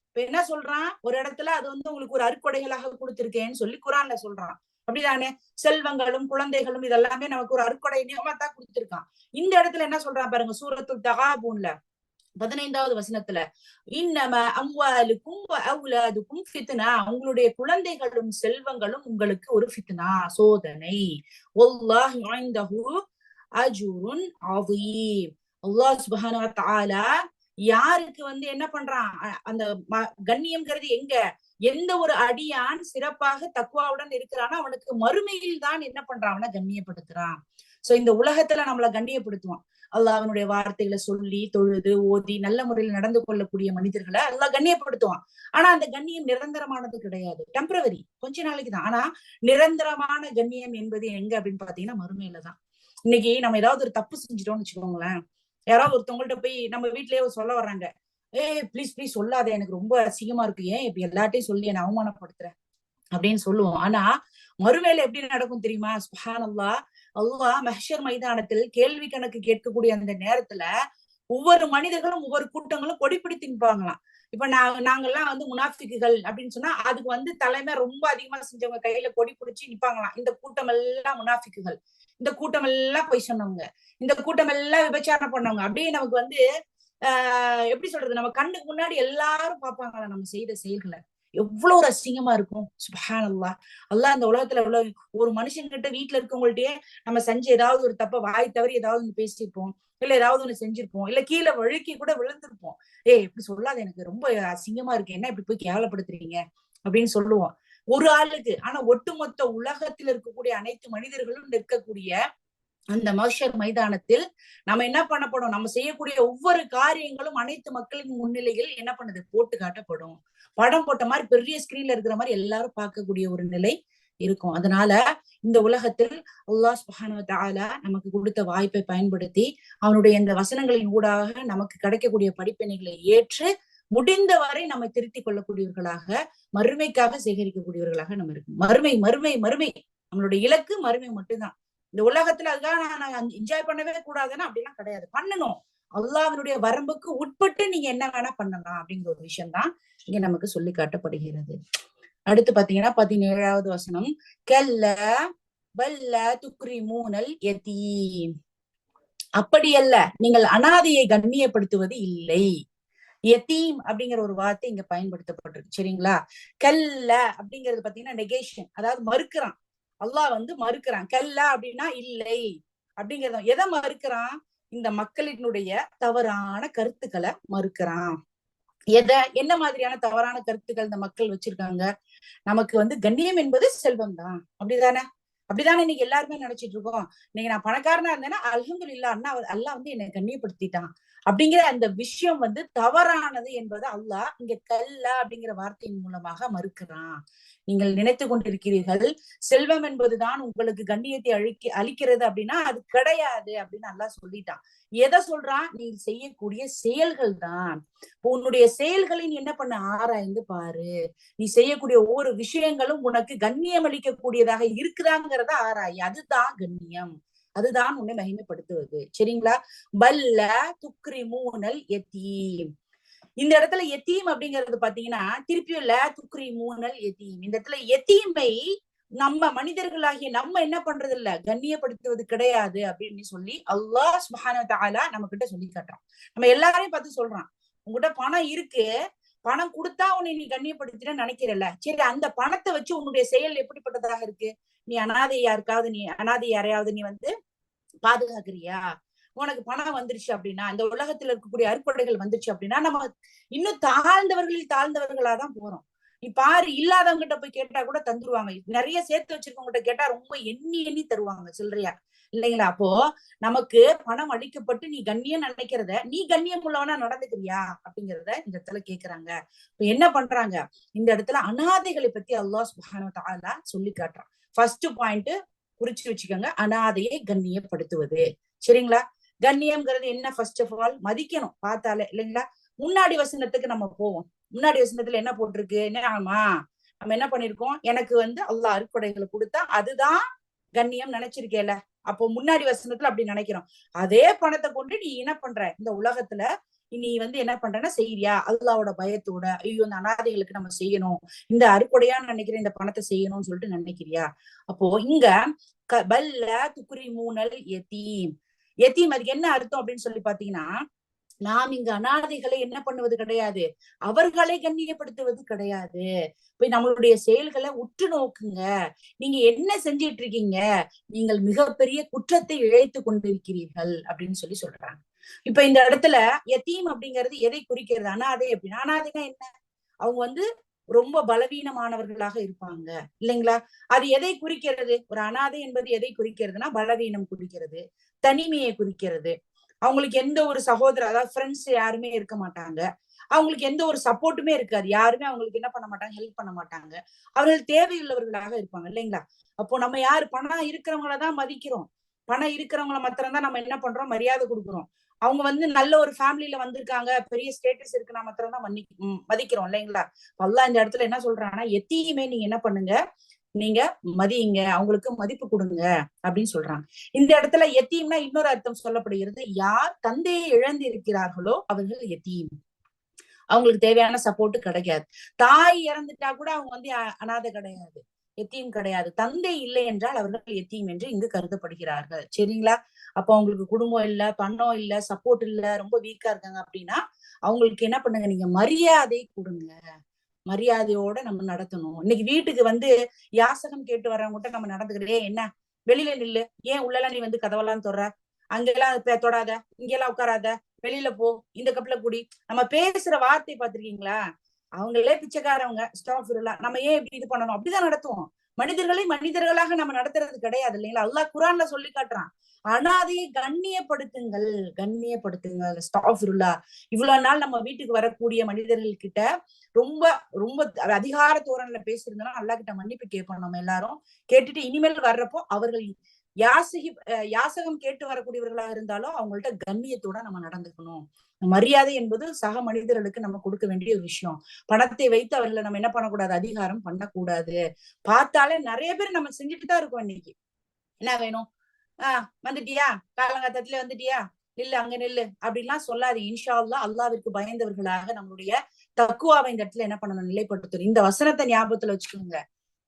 இப்ப என்ன சொல்றான், ஒரு இடத்துல அது உங்களுக்கு ஒரு அருக்கொடைகளாக கொடுத்திருக்கேன்னு சொல்லி குரான்ல சொல்றான். அப்படிதானே, செல்வங்களும் குழந்தைகளும் இதெல்லாமே நமக்கு ஒரு அருக்கொடை நியமத்தா கொடுத்திருக்கான். இந்த இடத்துல என்ன சொல்றான் பாருங்க, சூரத்துல் தகாபூன்ல 15வது வசனத்துல இன்னம அம்வாலுக்கும் அவுலாதுக்கும் ஃபித்னா, உங்களுடைய குழந்தைகளும் செல்வங்களும் உங்களுக்கு ஒரு ஃபித்னா, சோதனை. வல்லாஹு இன்தஹு அஜ்ருன் அதீம். அல்லாஹ் சுப்ஹானஹு வ தஆலா யாருக்கு என்ன பண்றான், அந்த கண்ணியம்ங்கிறது எங்க, எந்த ஒரு அடியான் சிறப்பாக தக்குவாவுடன் இருக்கிறானோ அவனுக்கு மறுமையில் தான் என்ன பண்றான், அவனை கண்ணியப்படுத்துறான். சோ இந்த உலகத்துல நம்மளை கண்ணியப்படுத்துவான். அல்லாஹ் அவனுடைய வார்த்தைகளை சொல்லி தொழுது ஓதி நல்ல முறையில் நடந்து கொள்ளக்கூடிய மனிதர்களை அல்லாஹ் கண்ணியப்படுத்துவான். ஆனா அந்த கண்ணியம் நிரந்தரமானது கிடையாது, டெம்பரவரி, கொஞ்ச நாளைக்கு தான். ஆனா நிரந்தரமான கண்ணியம் என்பது எங்க அப்படின்னு பாத்தீங்கன்னா மறுமையில தான். இன்னைக்கு நம்ம ஏதாவது ஒரு தப்பு செஞ்சிட்டோம்னு வச்சுக்கோங்களேன், யாராவது ஒருத்தவங்கள்ட்ட போய் நம்ம வீட்லயே சொல்ல வர்றாங்க, ப்ளீஸ் ப்ளீஸ் சொல்லாத, எனக்கு ரொம்ப அசிங்கமா இருக்கு, ஏன் இப்ப எல்லாட்டையும் சொல்லி என்ன அவமானப்படுத்துறேன் அப்படின்னு சொல்லுவோம். ஆனா மறுவேளை எப்படி நடக்கும் தெரியுமா? சுப்ஹானல்லாஹ், அல்லாஹ் மஹ்ஷர் மைதானத்தில் கேள்வி கணக்கு கேட்கக்கூடிய அந்த நேரத்துல ஒவ்வொரு மனிதர்களும் ஒவ்வொரு கூட்டங்களும் கொடி பிடித்து நிற்பாங்களாம். இப்ப நாங்கெல்லாம் முனாஃபிக்குகள் அப்படின்னு சொன்னா அதுக்கு தலைமை ரொம்ப அதிகமா செஞ்சவங்க கையில கொடி பிடிச்சி நிப்பாங்களாம். இந்த கூட்டம் எல்லாம் முனாஃபிக்குகள், இந்த கூட்டம் எல்லாம் பொய் சொன்னவங்க, இந்த கூட்டம் எல்லாம் விபச்சாரம் பண்ணவங்க. அப்படியே நமக்கு எப்படி சொல்றது, நம்ம கண்ணுக்கு முன்னாடி எல்லாரும் பார்ப்பாங்களா நம்ம செய்த செயல்களை. எவ்வளவு ஒரு அசிங்கமா இருக்கும். சுப்ஹானல்லாஹ், அல்லாஹ் இந்த உலகத்துல எவ்வளவு ஒரு மனுஷன்கிட்ட வீட்டுல இருக்கவங்கள்ட்டயே நம்ம செஞ்சு ஏதாவது ஒரு தப்ப வாய் தவறி ஏதாவது பேசியிருப்போம், இல்ல ஏதாவது ஒண்ணு செஞ்சிருப்போம், இல்ல கீழே வழுக்கி கூட விழுந்திருப்போம். இப்படி சொல்லாத, எனக்கு ரொம்ப அசிங்கமா இருக்கு, என்ன இப்படி போய் கேவலப்படுத்துறீங்க அப்படின்னு சொல்லுவோம் ஒரு ஆளுக்கு. ஆனா ஒட்டுமொத்த உலகத்தில் இருக்கக்கூடிய அனைத்து மனிதர்களும் நிற்கக்கூடிய அந்த மஹ்ஷர் மைதானத்தில் நம்ம என்ன பண்ணப்படும், நம்ம செய்யக்கூடிய ஒவ்வொரு காரியங்களும் அனைத்து மக்களின் முன்னிலையில் என்ன பண்ணுது, போட்டு காட்டப்படும். படம் போட்ட மாதிரி பெரிய ஸ்கிரீன்ல இருக்கிற மாதிரி எல்லாரும் பார்க்கக்கூடிய ஒரு நிலை இருக்கும். அதனால இந்த உலகத்தில் அல்லாஹ் சுப்ஹானஹு வ தஆலா நமக்கு கொடுத்த வாய்ப்பை பயன்படுத்தி அவனுடைய இந்த வசனங்களின் ஊடாக நமக்கு கிடைக்கக்கூடிய படிப்பினைகளை ஏற்று முடிந்த வரை நம்ம திருத்திக் கொள்ளக்கூடியவர்களாக, மறுமைக்காக சேகரிக்கக்கூடியவர்களாக நம்ம இருக்கணும். மறுமை மறுமை மறுமை, நம்மளுடைய இலக்கு மறுமை மட்டும்தான். இந்த உலகத்துல அதுக்காக நான் என்ஜாய் பண்ணவே கூடாதுன்னா அப்படிலாம் கிடையாது, பண்ணணும். அல்லாஹ்வினுடைய வரம்புக்கு உட்பட்டு நீங்க என்ன வேணா பண்ணலாம் அப்படிங்கிற ஒரு விஷயம் தான் இங்க நமக்கு சொல்லி காட்டப்படுகிறது. அடுத்து பாத்தீங்கன்னா 17வது வசனம், கல்ல பல்ல துக்ரிமூனல் யதீம், அப்படியல்ல நீங்கள் அனாதையை கண்ணியப்படுத்துவது இல்லை. யதீம் அப்படிங்கிற ஒரு வார்த்தை இங்க பயன்படுத்தப்பட்டிருக்கு, சரிங்களா? கல்ல அப்படிங்கிறது பாத்தீங்கன்னா நெகேஷன், அதாவது மறுக்கிறான். அல்லாஹ் மறுக்கிறான். கல்லா அப்படின்னா இல்லை அப்படிங்கிறத எதை மறுக்கிறான், இந்த மக்களினுடைய தவறான கருத்துக்களை மறுக்கிறான். என்ன மாதிரியான தவறான கருத்துக்கள் இந்த மக்கள் வச்சிருக்காங்க, நமக்கு கண்ணியம் என்பது செல்வம் தான், அப்படிதானே? அப்படிதானே இன்னைக்கு எல்லாருமே நினைச்சிட்டு இருக்கோம். இன்னைக்கு நான் பணக்காரனா இருந்தேன்னா அல்ஹம்துலில்லாஹ், அல்லாஹ் என்னை கண்ணியப்படுத்திட்டான் அப்படிங்கிற அந்த விஷயம் தவறானது என்பதை அல்லாஹ் இங்க கல்ல அப்படிங்கிற வார்த்தையின் மூலமாக மறுக்கிறான். நீங்கள் நினைத்து கொண்டிருக்கிறீர்கள் செல்வம் என்பதுதான் உங்களுக்கு கண்ணியத்தை அளிக்கிறது அப்படின்னா அது கிடையாது அப்படின்னு அல்லாஹ் சொல்லிட்டான். எதை சொல்றான், நீ செய்யக்கூடிய செயல்கள் தான். உன்னுடைய செயல்களின் என்ன பண்ண ஆராய்ந்து பாரு, நீ செய்யக்கூடிய ஒவ்வொரு விஷயங்களும் உனக்கு கண்ணியம் அளிக்கக்கூடியதாக இருக்குதாங்கிறத ஆராய், அதுதான் கண்ணியம், அதுதான் உன்னை மகிமைப்படுத்துவது, சரிங்களா? பல்ல துக்ரிமூனல் யதீம், இந்த இடத்துல யதீம் அப்படிங்கிறது பாத்தீங்கன்னா திருப்பியும் ல துக்ரிமூனல் யதீம், இந்த இடத்துல யதீமை நம்ம மனிதர்களாகிய நம்ம என்ன பண்றது இல்ல, கண்ணியப்படுத்துவது கிடையாது அப்படின்னு சொல்லி அல்லாஹ் சுப்ஹானஹு வ தஆலா நம்ம கிட்ட சொல்லி காட்டுறான். நம்ம எல்லாரையும் பார்த்து சொல்றான், உங்ககிட்ட பணம் இருக்கு, பணம் கொடுத்தா உன்னை நீ கண்ணியப்படுத்தின நினைக்கிறல்ல, சரி அந்த பணத்தை வச்சு உன்னுடைய செயல் எப்படிப்பட்டதாக இருக்கு, நீ அனாதை யாரையாவது நீ பாதுகாக்கிறியா, உனக்கு பணம் வந்துருச்சு அப்படின்னா, இந்த உலகத்துல இருக்கக்கூடிய அறுப்படைகள் வந்துருச்சு அப்படின்னா நம்ம இன்னும் தாழ்ந்தவர்களில் தாழ்ந்தவர்களாதான் போறோம். நீ பாரு, இல்லாதவங்க கிட்ட போய் கேட்டா கூட தந்துருவாங்க, நிறைய சேர்த்து வச்சிருக்கவங்க கிட்ட கேட்டா ரொம்ப எண்ணி எண்ணி தருவாங்க சில்லறையா, இல்லைங்களா? அப்போ நமக்கு பணம் அளிக்கப்பட்டு நீ கண்ணியம் நினைக்கிறத, நீ கண்ணியம் உள்ளவனா நடந்துக்கிறியா அப்படிங்கிறத இந்த இடத்துல கேக்குறாங்க. இப்ப என்ன பண்றாங்க, இந்த இடத்துல அனாதைகளை பத்தி அல்லாஹ் சுப்ஹானஹு வ தஆலா சொல்லி காட்டுறான். ஃபர்ஸ்ட் பாயிண்ட் குறிச்சு வச்சுக்கோங்க, அனாதையை கண்ணியப்படுத்துவது, சரிங்களா? கண்ணியம்ங்கிறது என்ன, ஃபர்ஸ்ட் ஆஃப் ஆல் மதிக்கணும் பார்த்தாலே, இல்லைங்களா? முன்னாடி வசனத்துக்கு நம்ம போவோம். முன்னாடி வசனத்துல என்ன போட்டிருக்கு, என்ன ஆமா நம்ம என்ன பண்ணிருக்கோம், எனக்கு அல்லாஹ் அருட்கொடைகளை கொடுத்தா அதுதான் கண்ணியம் நினைச்சிருக்கேல, அப்போ முன்னாடி வசனத்துல அப்படி நினைக்கிறோம். அதே பணத்தை கொண்டு நீ என்ன பண்ற, இந்த உலகத்துல நீ என்ன பண்றன்னா செய்யறியா, அல்லாவோட பயத்தோட, ஐயோ இந்த அனாதைகளுக்கு நம்ம செய்யணும், இந்த அருட்கொடையான்னு நினைக்கிற இந்த பணத்தை செய்யணும்னு சொல்லிட்டு நினைக்கிறியா? அப்போ இங்க பல்ல துக்ரிமூனல் யதீம், யதீம் அதுக்கு என்ன அர்த்தம் அப்படின்னு சொல்லி பாத்தீங்கன்னா, நாம் இங்கு அனாதைகளை என்ன பண்ணுவது கிடையாது, அவர்களை கண்ணியப்படுத்துவது கிடையாது. போய் நம்மளுடைய செயல்களை உற்று நோக்குங்க. நீங்க என்ன செஞ்சிட்டு இருக்கீங்க, நீங்கள் மிகப்பெரிய குற்றத்தை இழைத்து கொண்டிருக்கிறீர்கள் அப்படின்னு சொல்லி சொல்றாங்க. இப்ப இந்த இடத்துல யத்தீம் அப்படிங்கிறது எதை குறிக்கிறது? அனாதை அப்படின்னா, அனாதைனா என்ன? அவங்க வந்து ரொம்ப பலவீனமானவர்களாக இருப்பாங்க இல்லைங்களா? அது எதை குறிக்கிறது? ஒரு அனாதை என்பது எதை குறிக்கிறதுனா பலவீனம் குறிக்கிறது, தனிமையை குறிக்கிறது. அவங்களுக்கு எந்த ஒரு சகோதரர், அதாவது ஃப்ரெண்ட்ஸ் யாருமே இருக்க மாட்டாங்க. அவங்களுக்கு எந்த ஒரு சப்போர்ட்டுமே இருக்காது. யாருமே அவங்களுக்கு என்ன பண்ண மாட்டாங்க, ஹெல்ப் பண்ண மாட்டாங்க. அவர்கள் தேவையுள்ளவர்களாக இருப்பாங்க இல்லைங்களா? அப்போ நம்ம யாரு, பணம் இருக்கிறவங்கள தான் மதிக்கிறோம். பணம் இருக்கிறவங்கள மாத்திரம் தான் நம்ம என்ன பண்றோம், மரியாதை கொடுக்குறோம். அவங்க வந்து நல்ல ஒரு ஃபேமிலியில வந்திருக்காங்க, பெரிய ஸ்டேட்டஸ் இருக்குன்னா மாத்திரம் தான் மதிக்கிறோம் இல்லைங்களா? அல்லாஹ் இந்த இடத்துல என்ன சொல்றாங்கன்னா, எத்தையுமே நீங்க என்ன பண்ணுங்க, நீங்க மதியுங்க, அவங்களுக்கு மதிப்பு கொடுங்க அப்படின்னு சொல்றாங்க. இந்த இடத்துல எத்தீம்னா இன்னொரு அர்த்தம் சொல்லப்படுகிறது, யார் தந்தையை இழந்து இருக்கிறார்களோ அவர்கள் எத்தீம். அவங்களுக்கு தேவையான சப்போர்ட் கிடைக்காது. தாய் இறந்துட்டா கூட அவங்க வந்து அனாதை கிடையாது, எத்தீம் கிடையாது. தந்தை இல்லை என்றால் அவர்கள் எத்தீம் என்று இங்கு கருதப்படுகிறார்கள். சரிங்களா? அப்ப அவங்களுக்கு குடும்பம் இல்ல, பணம் இல்ல, சப்போர்ட் இல்ல, ரொம்ப வீக்கா இருக்காங்க அப்படின்னா அவங்களுக்கு என்ன பண்ணுங்க, நீங்க மரியாதை கொடுங்க. மரியாதையோட நம்ம நடத்தணும். இன்னைக்கு வீட்டுக்கு வந்து யாசகம் கேட்டு வர்றவங்ககிட்ட நம்ம நடந்துக்கிறதே என்ன, வெளியில நில்லு, ஏன் உள்ளெல்லாம் நீ வந்து கதவெல்லாம் தொடுற, அங்கெல்லாம் தொடாத, இங்கெல்லாம் உட்காராத, வெளியில போ, இந்த கப்ல குடி. நம்ம பேசுற வார்த்தை பாத்திருக்கீங்களா? அவங்களே பிச்சைக்காரவங்க, அஸ்தக்ஃபிருல்லாஹ், நம்ம ஏன் இப்படி இது பண்ணணும்? அப்படிதான் நடத்துவோம். மனிதர்களை மனிதர்களாக நம்ம நடத்துறது கிடையாது இல்லைங்களா? அல்லாஹ் குர்ஆன்ல சொல்லி காட்டுறான், அனாதையை கண்ணியப்படுத்துங்கள், கண்ணியப்படுத்துங்கள். அஸ்தக்ஃபிருல்லாஹ். இவ்வளவு நாள் நம்ம வீட்டுக்கு வரக்கூடிய மனிதர்கள் கிட்ட ரொம்ப ரொம்ப அதிகார தோரணையில பேசியிருந்தோம்னா அல்லாஹ் கிட்ட மன்னிப்பு கேட்போம் நம்ம எல்லாரும். கேட்டுட்டு இனிமேல் வர்றப்போ அவர்கள் யாசகம் கேட்டு வரக்கூடியவர்களாக இருந்தாலும் அவங்கள்ட்ட கண்ணியத்தோட நம்ம நடந்துக்கணும். மரியாதை என்பது சக மனிதர்களுக்கு நம்ம கொடுக்க வேண்டிய ஒரு விஷயம். பணத்தை வைத்து அவர்களை நம்ம என்ன பண்ணக்கூடாது, அதிகாரம் பண்ணக்கூடாது. பார்த்தாலே நிறைய பேர் நம்ம செஞ்சுட்டு தான் இருக்கோம் இன்னைக்கு. என்ன வேணும், வந்துட்டியா, காலங்காத்தத்துல வந்துட்டியா, நில்லு அங்க நில்லு அப்படின்லாம் சொல்லாது. இன்ஷா அல்லாஹ் அல்லாஹ்விற்கு பயந்தவர்களாக நம்மளுடைய தக்குவாவை இந்த இடத்துல என்ன பண்ணணும், நிலைப்படுத்தணும். இந்த வசனத்தை ஞாபகத்துல வச்சுக்கோங்க.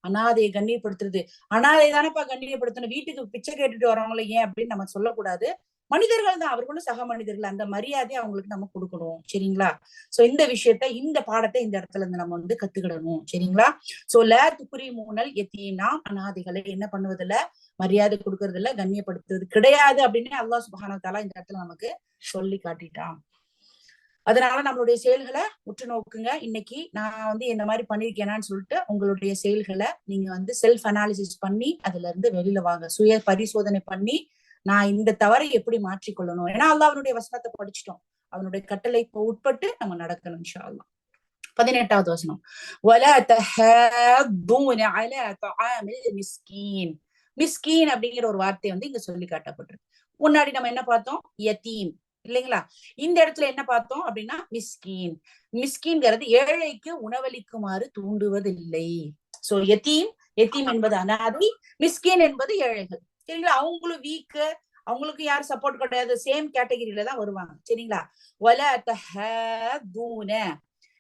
அனாதையை கண்ணியப்படுத்துறது, அனாதை தானப்பா கண்ணியப்படுத்தணும், வீட்டுக்கு பிச்சை கேட்டுட்டு வரவங்கள ஏன் அப்படின்னு நம்ம சொல்லக்கூடாது. மனிதர்கள் தான், அவர்களும் சக மனிதர்கள். அந்த மரியாதையை அவங்களுக்கு நம்ம கொடுக்கணும். சரிங்களா? சோ இந்த விஷயத்த, இந்த பாடத்தை இந்த இடத்துல இருந்து நம்ம வந்து கத்துக்கிடணும். சரிங்களா? சோ ல துக்குரி மூனல் எத்தீனா, அனாதைகளை என்ன பண்ணுவதில்ல, மரியாதை கொடுக்கறது இல்ல, கண்ணியப்படுத்துறது கிடையாது அப்படின்னு அல்லாஹ் சுப்ஹானஹு வ தஆலா இந்த இடத்துல நமக்கு சொல்லி காட்டிட்டான். அதனால நம்மளுடைய செயல்களை உற்று நோக்குங்க. இன்னைக்கு நான் வந்து இந்த மாதிரி பண்ணிருக்கேனான்னு சொல்லிட்டு உங்களுடைய செயல்களை நீங்க வந்து செல்ஃப் அனாலிசிஸ் பண்ணி அதுல இருந்து வெளியில வாங்க. சுய பரிசோதனை பண்ணி நான் இந்த தவறை எப்படி மாற்றிக்கொள்ளணும். ஏன்னா அல்லாஹ் அவனுடைய வசனத்தை படிச்சுட்டோம். அவனுடைய கட்டளை உட்பட்டு நம்ம நடக்கணும் இன்ஷா அல்லாஹ். 18வது வசனம், وَلَا تَحَاضُّونَ عَلَى طَعَامِ الْمِسْكِينِ. மிஸ்கீன் அப்படிங்கிற ஒரு வார்த்தை வந்து இங்க சொல்லி காட்டப்பட்டிருக்கு. முன்னாடி நம்ம என்ன பார்த்தோம், யதீம் இல்லைங்களா? இந்த இடத்துல என்ன பார்த்தோம் அப்படின்னா மிஸ்கீன். மிஸ்கீன்கிறது ஏழைக்கு உணவளிக்குமாறு தூண்டுவதில்லை. சோ யதீம், யதீம் என்பது அனாதை, மிஸ்கீன் என்பது ஏழைகள். சரிங்களா? அவங்களும் வீக்கு, அவங்களுக்கு யாரும் சப்போர்ட் கிடையாது, சேம் கேட்டகரியில தான் வருவாங்க. சரிங்களா? وَلَا تَحَاضُّونَ,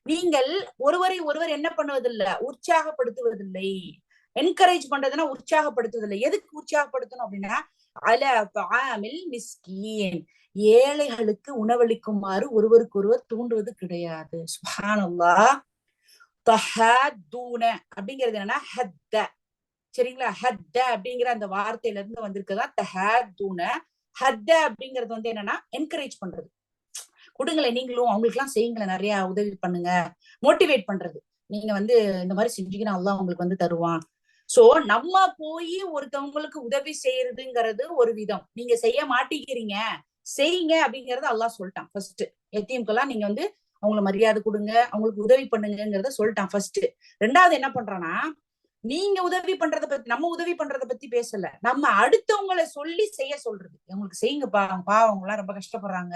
நீங்கள் ஒருவரை ஒருவர் என்ன பண்ணுவதில்லை, உற்சாகப்படுத்துவதில்லை. என்கரேஜ் பண்றதுன்னா உற்சாகப்படுத்துவதில்லை. எதுக்கு உற்சாகப்படுத்தணும் அப்படின்னா, அல தஆமில் மிஸ்கீன், ஏழைகளுக்கு உணவளிக்குமாறு ஒருவருக்கு ஒருவர் தூண்டுவது கிடையாது. சுப்ஹானல்லாஹ். தஹாத்தூன அப்படிங்கிறது என்னன்னா ஹத்த. சரிங்களா? ஹத்த அப்படிங்கிற அந்த வார்த்தையில இருந்து வந்திருக்கதா தஹாத்தூன. ஹத்த அப்படிங்கிறது வந்து என்னன்னா என்கரேஜ் பண்றது. கொடுங்களேன், நீங்களும் அவங்களுக்கு எல்லாம் செய்யுங்களேன், நிறைய உதவி பண்ணுங்க, மோட்டிவேட் பண்றது. நீங்க வந்து இந்த மாதிரி செஞ்சீங்கன்னா அல்லாஹ் உங்களுக்கு வந்து தருவான். சோ நம்ம போய் ஒருத்தவங்களுக்கு உதவி செய்யறதுங்கிறது ஒரு விதம். நீங்க செய்ய மாட்டேங்கிறீங்க, செய்யுங்க அப்படிங்கறத அல்லாஹ் சொல்லிட்டான் ஃபர்ஸ்ட். எத்தீம்கெல்லாம் நீங்க வந்து அவங்கள மரியாதை கொடுங்க, அவங்களுக்கு உதவி பண்ணுங்கிறத சொல்லிட்டான் ஃபர்ஸ்ட். ரெண்டாவது என்ன பண்றான்னா, நீங்க உதவி பண்றத பத்தி, நம்ம உதவி பண்றத பத்தி பேசல, நம்ம அடுத்தவங்களை சொல்லி செய்ய சொல்றது. அவங்களுக்கு செய்யுங்கப்பா, அவங்க எல்லாம் ரொம்ப கஷ்டப்படுறாங்க.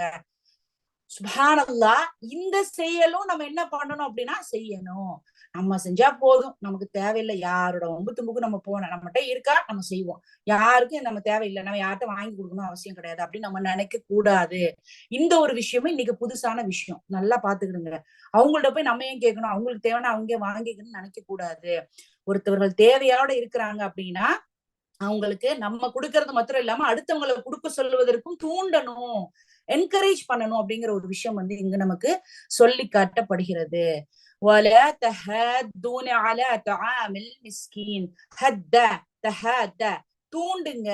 சுப்ஹானல்லாஹ். இந்த செயலும் நம்ம என்ன பண்ணணும் அப்படின்னா செய்யணும். நம்ம செஞ்சா போதும், நமக்கு தேவையில்லை யாரோட ஒம்பு தும்புக்கு நம்ம போனோம். நம்மகிட்ட இருக்கா நம்ம செய்வோம், யாருக்கும் நம்ம தேவையில்லை, நம்ம யார்கிட்ட வாங்கி கொடுக்கணும் அவசியம் கிடையாது அப்படின்னு நம்ம நினைக்க கூடாது. இந்த ஒரு விஷயமும் இன்னைக்கு புதுசான விஷயம், நல்லா பாத்துக்கிடுங்க. அவங்கள்ட்ட போய் நம்ம ஏன் கேட்கணும், அவங்களுக்கு தேவைன்னா அவங்க வாங்கிக்கணும்னு நினைக்க கூடாது. ஒருத்தவர்கள் தேவையோட இருக்கிறாங்க அப்படின்னா அவங்களுக்கு நம்ம கொடுக்கறது மாத்திரம் இல்லாம அடுத்தவங்களை கொடுக்க சொல்லுவதற்கும் தூண்டணும். என்கரேஜ் பண்ணணும் அப்படிங்கிற ஒரு விஷயம் வந்து இங்க நமக்கு சொல்லி காட்டப்படுகிறது. ولا تحاضون على طعام المسكين. حد تحاد தூண்டுங்க,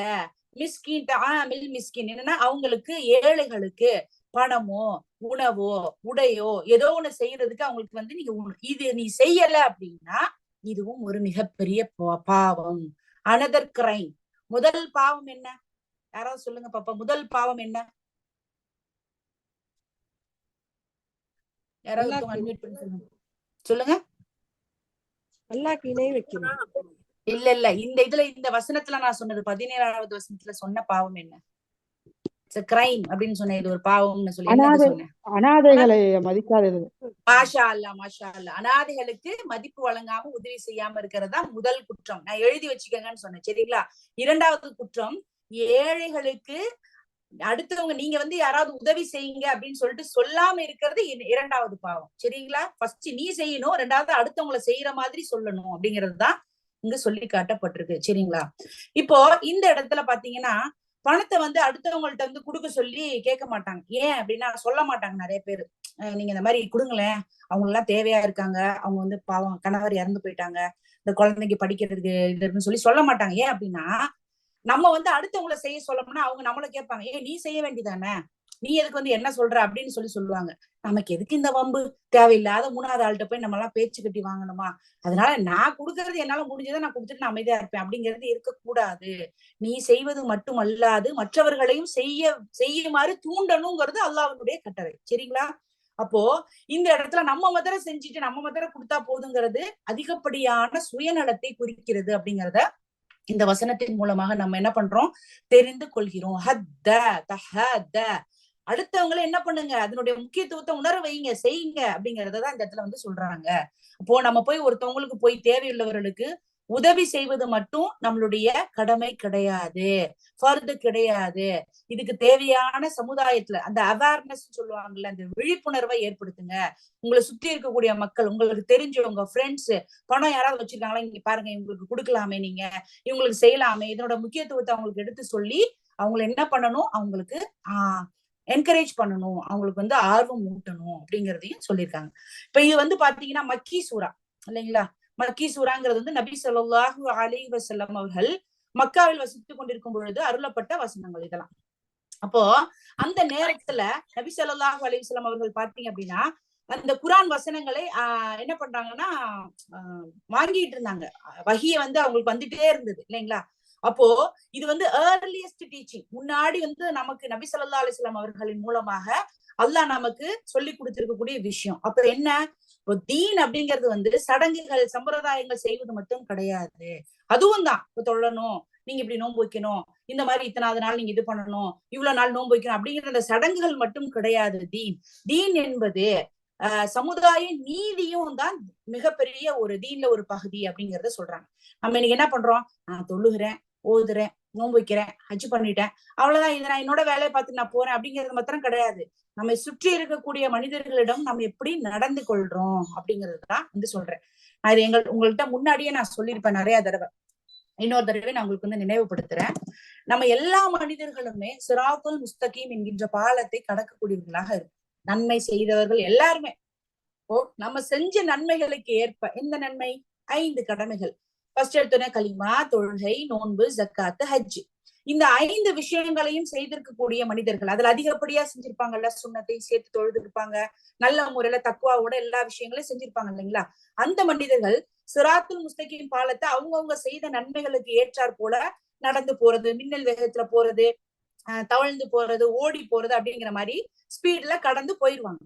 மிஸ்கின் தஆமில் மிஸ்கின் என்னன்னா அவங்களுக்கு ஏழைகளுக்கு பணமோ உணவோ உடையோ ஏதோ ஒண்ணு செய்யறதுக்கு அவங்களுக்கு வந்து நீங்க இது நீ செய்யல அப்படின்னா இதுவும் ஒரு மிகப்பெரிய பாவம். Another crime. முதல் பாவம் என்ன? யாராவது சொல்லுங்க பாப்பா, முதல் பாவம் என்ன? யாராவது அன்மியூட் பண்ணி சொல்லுங்க. சொல்லுங்க. அல்லாஹ்க்கு இணை வைக்கிறது. இல்ல இல்ல, இந்த இதுல இந்த வசனத்துல நான் சொன்னது 17வது வசனத்துல சொன்ன பாவம் என்ன? கிரைம் அப்படின்னு சொன்னேன். இது ஒரு பாவம்னு சொல்லி சொன்னேன். அனாதைகளை மதிக்காதது. மாஷா அல்லா மாஷா அல்லா. அனாதைகளுக்கு மதிப்பு வழங்காம உதவி செய்யாம இருக்கிறது தான் முதல் குற்றம். நான் எழுதி வச்சுக்கங்கன்னு சொன்னேன், சரிங்களா? இரண்டாவது குற்றம், ஏழைகளுக்கு அடுத்தவங்க நீங்க வந்து யாராவது உதவி செய்யுங்க அப்படின்னு சொல்லிட்டு சொல்லாம இருக்கிறது இரண்டாவது பாவம், சரிங்களா? ஃபர்ஸ்ட் நீ செய்யணும், ரெண்டாவது அடுத்தவங்களை செய்யற மாதிரி சொல்லணும் அப்படிங்கிறது தான் இங்க சொல்லி காட்டப்பட்டிருக்கு, சரிங்களா? இப்போ இந்த இடத்துல பாத்தீங்கன்னா பணத்தை வந்து அடுத்தவங்கள்ட்ட வந்து கொடுக்க சொல்லி கேட்க மாட்டாங்க. ஏன் அப்படின்னா சொல்ல மாட்டாங்க நிறைய பேரு, நீங்க இந்த மாதிரி கொடுங்களேன், அவங்க எல்லாம் தேவையா இருக்காங்க, அவங்க வந்து பாவம் கணவர் இறந்து போயிட்டாங்க, இந்த குழந்தைக்கு படிக்கிறதுக்கு இதுன்னு சொல்லி சொல்ல மாட்டாங்க. ஏன் அப்படின்னா நம்ம வந்து அடுத்தவங்களை செய்ய சொல்லணும்னா அவங்க நம்மள கேட்பாங்க, ஏன் நீ செய்ய வேண்டியதானே, நீ எதுக்கு வந்து என்ன சொல்ற அப்படின்னு சொல்லுவாங்க. நமக்கு எதுக்கு இந்த வம்பு, தேவையில்லாத மூணாவது ஆள்கிட்ட போய் நம்ம எல்லாம் பேச்சு கட்டி வாங்கணுமா? அதனால நான் கொடுக்கறது என்னால முடிஞ்சதை நான் கொடுத்துட்டு நான் அமைதியா இருப்பேன் அப்படிங்கிறது இருக்கக்கூடாது. நீ செய்வது மட்டுமல்லாது மற்றவர்களையும் செய்யுமாறு தூண்டணுங்கிறது அல்லாஹ்வுடைய கட்டளை, சரிங்களா? அப்போ இந்த இடத்துல நம்ம மதரை செஞ்சுட்டு நம்ம மதரை கொடுத்தா போதுங்கிறது அதிகப்படியான சுயநலத்தை குறிக்கிறது அப்படிங்கிறத இந்த வசனத்தின் மூலமாக நம்ம என்ன பண்றோம், தெரிந்து கொள்கிறோம். அடுத்தவங்களை என்ன பண்ணுங்க, அதனுடைய முக்கியத்துவத்தை உணர வைங்க, செய்யுங்க அப்படிங்கறதான் இந்த இடத்துல வந்து சொல்றாங்க. அப்போ நம்ம போய் ஒருத்தவங்களுக்கு போய் தேவையுள்ளவர்களுக்கு உதவி செய்வது மட்டும் நம்மளுடைய கடமை கிடையாது, ஃபர்து கிடையாது. இதுக்கு தேவையான சமுதாயத்துல அந்த அவேர்னஸ் சொல்லுவாங்கல்ல, அந்த விழிப்புணர்வை ஏற்படுத்துங்க. உங்களை சுத்தி இருக்கக்கூடிய மக்கள், உங்களுக்கு தெரிஞ்சவங்க, ஃப்ரெண்ட்ஸ், பணம் யாராவது வச்சிருக்காங்களா, இங்க பாருங்க இவங்களுக்கு கொடுக்கலாமே, நீங்க இவங்களுக்கு செய்யலாமே, இதனோட முக்கியத்துவத்தை அவங்களுக்கு எடுத்து சொல்லி அவங்களை என்ன பண்ணணும், அவங்களுக்கு என்கரேஜ் பண்ணணும், அவங்களுக்கு வந்து ஆர்வம் ஊட்டணும் அப்படிங்கிறதையும் சொல்லியிருக்காங்க. இப்ப இது வந்து பாத்தீங்கன்னா மக்கி சூரா இல்லைங்களா? மக்கி சூறாங்கிறது வந்து நபி ஸல்லல்லாஹு அலைஹி வஸல்லம் அவர்கள் மக்காவில் வசித்துக் கொண்டிருக்கும் பொழுது அருளப்பட்ட வசனங்கள் இதெல்லாம். அப்போ அந்த நேரத்துல நபி ஸல்லல்லாஹு அலைஹி வஸல்லம் அவர்கள் பாத்தீங்க அப்படின்னா அந்த குரான் வசனங்களை என்ன பண்றாங்கன்னா வாங்கிட்டு இருந்தாங்க. வஹிய வந்து அவங்களுக்கு வந்துட்டே இருந்தது இல்லைங்களா? அப்போ இது வந்து ஏர்லியஸ்ட் டீச்சிங். முன்னாடி வந்து நமக்கு நபி ஸல்லல்லாஹு அலைஹி வஸல்லம் அவர்களின் மூலமாக அல்லாஹ் நமக்கு சொல்லி கொடுத்திருக்கக்கூடிய விஷயம். அப்ப என்ன, இப்போ தீன் அப்படிங்கிறது வந்து சடங்குகள் சம்பிரதாயங்கள் செய்வது மட்டும் கிடையாது. அதுவும் தான், இப்ப தொழணும், நீங்க இப்படி நோன்பு வைக்கணும், இந்த மாதிரி இத்தனாவது நாள் நீங்க இது பண்ணணும், இவ்வளவு நாள் நோன்பு வைக்கணும் அப்படிங்கிற அந்த சடங்குகள் மட்டும் கிடையாது தீன். தீன் என்பது சமுதாய நீதியும் தான் மிகப்பெரிய ஒரு தீன்ல ஒரு பகுதி அப்படிங்கறத சொல்றாங்க. நம்ம இன்னைக்கு என்ன பண்றோம், நான் தொழுகிறேன், ஓதுறேன், நோன்பு வைக்கிறேன், ஹஜ் பண்ணிட்டேன், அவ்வளவுதான், இது நான் என்னோட வேலையை பார்த்து நான் போறேன் அப்படிங்கிறது மாத்திரம் கிடையாது. நம்மை சுற்றி இருக்கக்கூடிய மனிதர்களிடம் நம்ம எப்படி நடந்து கொள்றோம் அப்படிங்கிறதுதான் வந்து சொல்றேன். நான் இது உங்கள்கிட்ட முன்னாடியே நான் சொல்லியிருப்பேன் நிறைய தடவை. இன்னொரு தடவை நான் உங்களுக்கு வந்து நினைவுபடுத்துறேன். நம்ம எல்லா மனிதர்களுமே சிராத்துல் முஸ்தகீம் என்கின்ற பாலத்தை கடக்கக்கூடியவர்களாக இருக்கு. நன்மை செய்தவர்கள் எல்லாருமே நம்ம செஞ்ச நன்மைகளுக்கு ஏற்ப, எந்த நன்மை, 5 கடமைகள். ஃபர்ஸ்ட் எடுத்தோன்னே கலிமா, தொழுகை, நோன்பு, ஜக்காத்து, ஹஜ். இந்த 5 விஷயங்களையும் செய்திருக்கக்கூடிய மனிதர்கள், அதுல அதிகப்படியா செஞ்சிருப்பாங்கல்ல, சுண்ணத்தையும் சேர்த்து தொழுது இருப்பாங்க, நல்ல முறையில தக்குவாவோட எல்லா விஷயங்களையும் செஞ்சிருப்பாங்க இல்லைங்களா? அந்த மனிதர்கள் சிராத்துல் முஸ்தகீம் பாலத்தை அவங்கவுங்க செய்த நன்மைகளுக்கு ஏற்றாற் போல நடந்து போறது, மின்னல் வேகத்துல போறது, தவழ்ந்து போறது, ஓடி போறது அப்படிங்கிற மாதிரி ஸ்பீட்ல கடந்து போயிருவாங்க.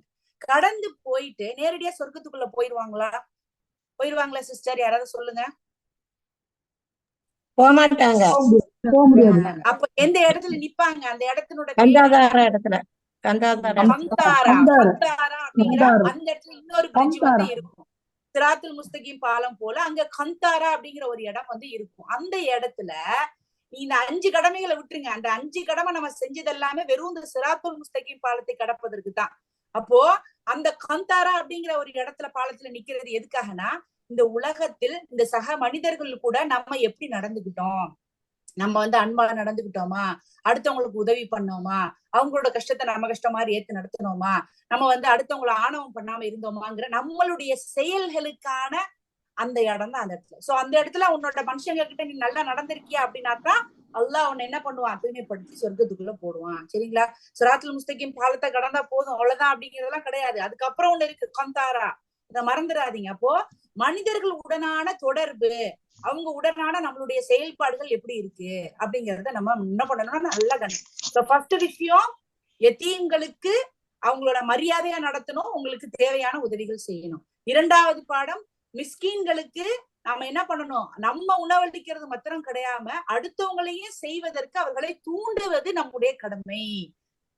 கடந்து போயிட்டு நேரடியா சொர்க்கத்துக்குள்ள போயிருவாங்களா சிஸ்டர்? யாராவது சொல்லுங்க. போக மாட்டாங்க. அப்ப எந்த இடத்துல நிப்பாங்க? அந்த இடத்தினுடைய இடத்துல கந்தாரா அப்படிங்கிற அந்த இடத்துல இன்னொரு பிரிட்ஜ் வந்து இருக்கும். சிராத்துல் முஸ்தகீம் பாலம் போல அங்க கந்தாரா அப்படிங்கிற ஒரு இடம் வந்து இருக்கும். அந்த இடத்துல இந்த 5 கடமைகளை விட்டுருங்க, அந்த 5 கடமை நம்ம செஞ்சது எல்லாமே வெறும் இந்த சிராத்துல் முஸ்தகீம் பாலத்தை கடப்பதற்கு தான். அப்போ அந்த கந்தாரா அப்படிங்கிற ஒரு இடத்துல பாலத்துல நிக்கிறது எதுக்காகனா, இந்த உலகத்தில் இந்த சக மனிதர்கள் கூட நம்ம எப்படி நடந்துகிட்டோம், நம்ம வந்து அன்பா நடந்துக்கிட்டோமா, அடுத்தவங்களுக்கு உதவி பண்ணோமா, அவங்களோட கஷ்டத்தை நம்ம கஷ்டம் மாதிரி ஏத்து நடத்தினோமா, நம்ம வந்து அடுத்தவங்களை ஆணவம் பண்ணாம இருந்தோமாங்கிற நம்மளுடைய செயல்களுக்கான அந்த இடம் தான் அந்த இடத்துல. சோ அந்த இடத்துல உன்னோட மனுஷங்க கிட்ட நீ நல்லா நடந்திருக்கியா அப்படின்னாக்கா அல்லாஹ் உன்னை என்ன பண்ணுவான், தூய்மைப்படுத்தி சொர்க்கத்துக்குள்ள போடுவான். சரிங்களா? சிராத்துல் முஸ்தகீம் பாலத்தை கடந்தா போதும் அவ்வளவுதான் அப்படிங்கறதெல்லாம் கிடையாது. அதுக்கப்புறம் ஒண்ணு இருக்கு, கந்தாரா. இதை மறந்துடாதீங்க. அப்போ மனிதர்கள் உடனான தொடர்பு, அவங்க உடனான நம்மளுடைய செயல்பாடுகள் எப்படி இருக்கு அப்படிங்கறத நம்ம என்ன பண்ணணும்னா நல்லா கவனிக்கணும். ஃபர்ஸ்ட் விஷயம், யதீம்களுக்கு அவங்களோட மரியாதையா நடத்தணும், உங்களுக்கு தேவையான உதவிகள் செய்யணும். இரண்டாவது பாடம், மிஸ்கீன்களுக்கு நாம என்ன பண்ணணும், நம்ம உணவளிக்கிறது மாத்திரம் கிடையாம அடுத்தவங்களையும் செய்வதற்கு அவர்களை தூண்டுவது நம்முடைய கடமை,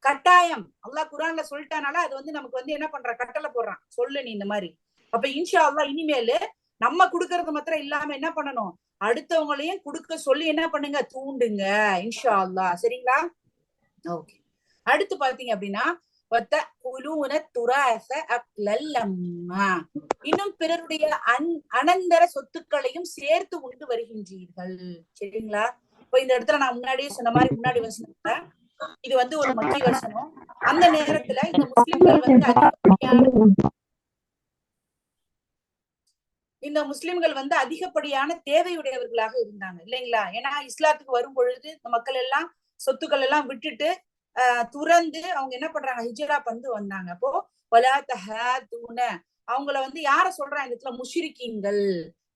கட்டாயம். அல்லாஹ் குர்ஆன்ல சொல்லிட்டானால அது வந்து நமக்கு வந்து என்ன பண்ற, கட்டளை போடுறான், சொல்லு நீ இந்த மாதிரி. அப்ப இன்ஷா அல்லாஹ் இனிமேலு நம்ம கொடுக்கறது மாத்திரம் இல்லாம என்ன பண்ணணும், அடுத்தவங்களையும் கொடுக்க சொல்லி என்ன பண்ணுங்க, தூண்டுங்க இன்ஷா அல்லாஹ். சரிங்களா? ஓகே. அடுத்து பாத்தீங்க அப்படின்னா, இன்னும் பிறருடைய அனந்தர சொத்துக்களையும் சேர்த்து உண்டு வருகின்றீர்கள். சரிங்களா? இப்ப இந்த இடத்துல நான் முன்னாடியே சொன்ன மாதிரி முன்னாடி வசனத்துல இது வந்து ஒரு மக்கிய வசனம். அந்த நேரத்துல இந்த முஸ்லிம்கள் வந்து அதிகப்படியான தேவையுடையவர்களாக இருந்தாங்க இல்லைங்களா? ஏன்னா இஸ்லாத்துக்கு வரும் பொழுது இந்த மக்கள் எல்லாம் சொத்துக்கள் எல்லாம் விட்டுட்டு துறந்து அவங்க என்ன பண்றாங்க, ஹிஜ்ரா வந்து வந்தாங்க. அப்போ அவங்கள வந்து யார சொல்றான் இந்த இடத்துல, முஷ்ரிக்கீன்கள்,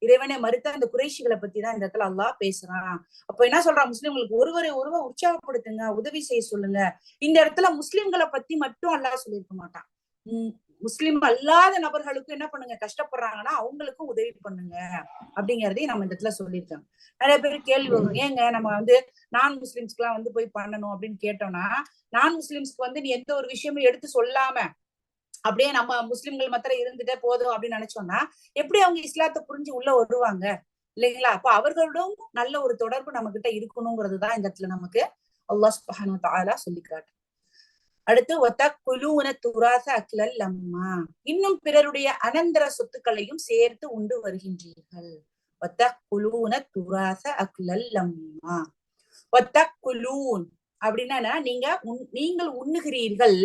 இறைவனை மறுத்த அந்த குறைஷிகளை பத்தி தான் இந்த இடத்துல அல்லாஹ் பேசுறான். அப்ப என்ன சொல்றான், முஸ்லிம்களுக்கு ஒருவரை உற்சாகப்படுத்துங்க, உதவி செய்ய சொல்லுங்க. இந்த இடத்துல முஸ்லிம்களை பத்தி மட்டும் அல்லாஹ் சொல்லியிருக்க மாட்டான், முஸ்லிம் அல்லாத நபர்களுக்கும் என்ன பண்ணுங்க, கஷ்டப்படுறாங்கன்னா அவங்களுக்கும் உதவி பண்ணுங்க அப்படிங்கறதையும் நம்ம இந்த இடத்துல சொல்லியிருக்காங்க. நிறைய பேர் கேள்வி வரும், ஏங்க நம்ம வந்து நான் முஸ்லிம்ஸ்க்கு எல்லாம் வந்து போய் பண்ணணும் அப்படின்னு கேட்டோம்னா, நான் முஸ்லிம்ஸ்க்கு வந்து நீ எந்த ஒரு விஷயமும் எடுத்து சொல்லாம அப்படியே நம்ம முஸ்லிம்கள் மாத்திரம் இருந்துட்டே போதும் அப்படின்னு நினைச்சோம்னா எப்படி அவங்க இஸ்லாத்தை புரிஞ்சு உள்ள வருவாங்க இல்லைங்களா? அப்ப அவர்களோடும் நல்ல ஒரு தொடர்பு நம்ம கிட்ட இருக்கணுங்கிறதுதான் இந்த இடத்துல நமக்கு அல்லாஹ் சுப்ஹானஹு வ தஆலா சொல்லி காட்டு. அடுத்து வதக்குலூன துராஸ அக்லல் லம்மா, இன்னும் பிறருடைய அனந்தர சொத்துக்களையும் சேர்த்து உண்டு வருகின்றீர்கள். வதக்குலூன துராஸ அக்லல் லம்மா. வதக்குலூன் அப்படின்னா நீங்கள் உண்ணுகிறீர்கள்,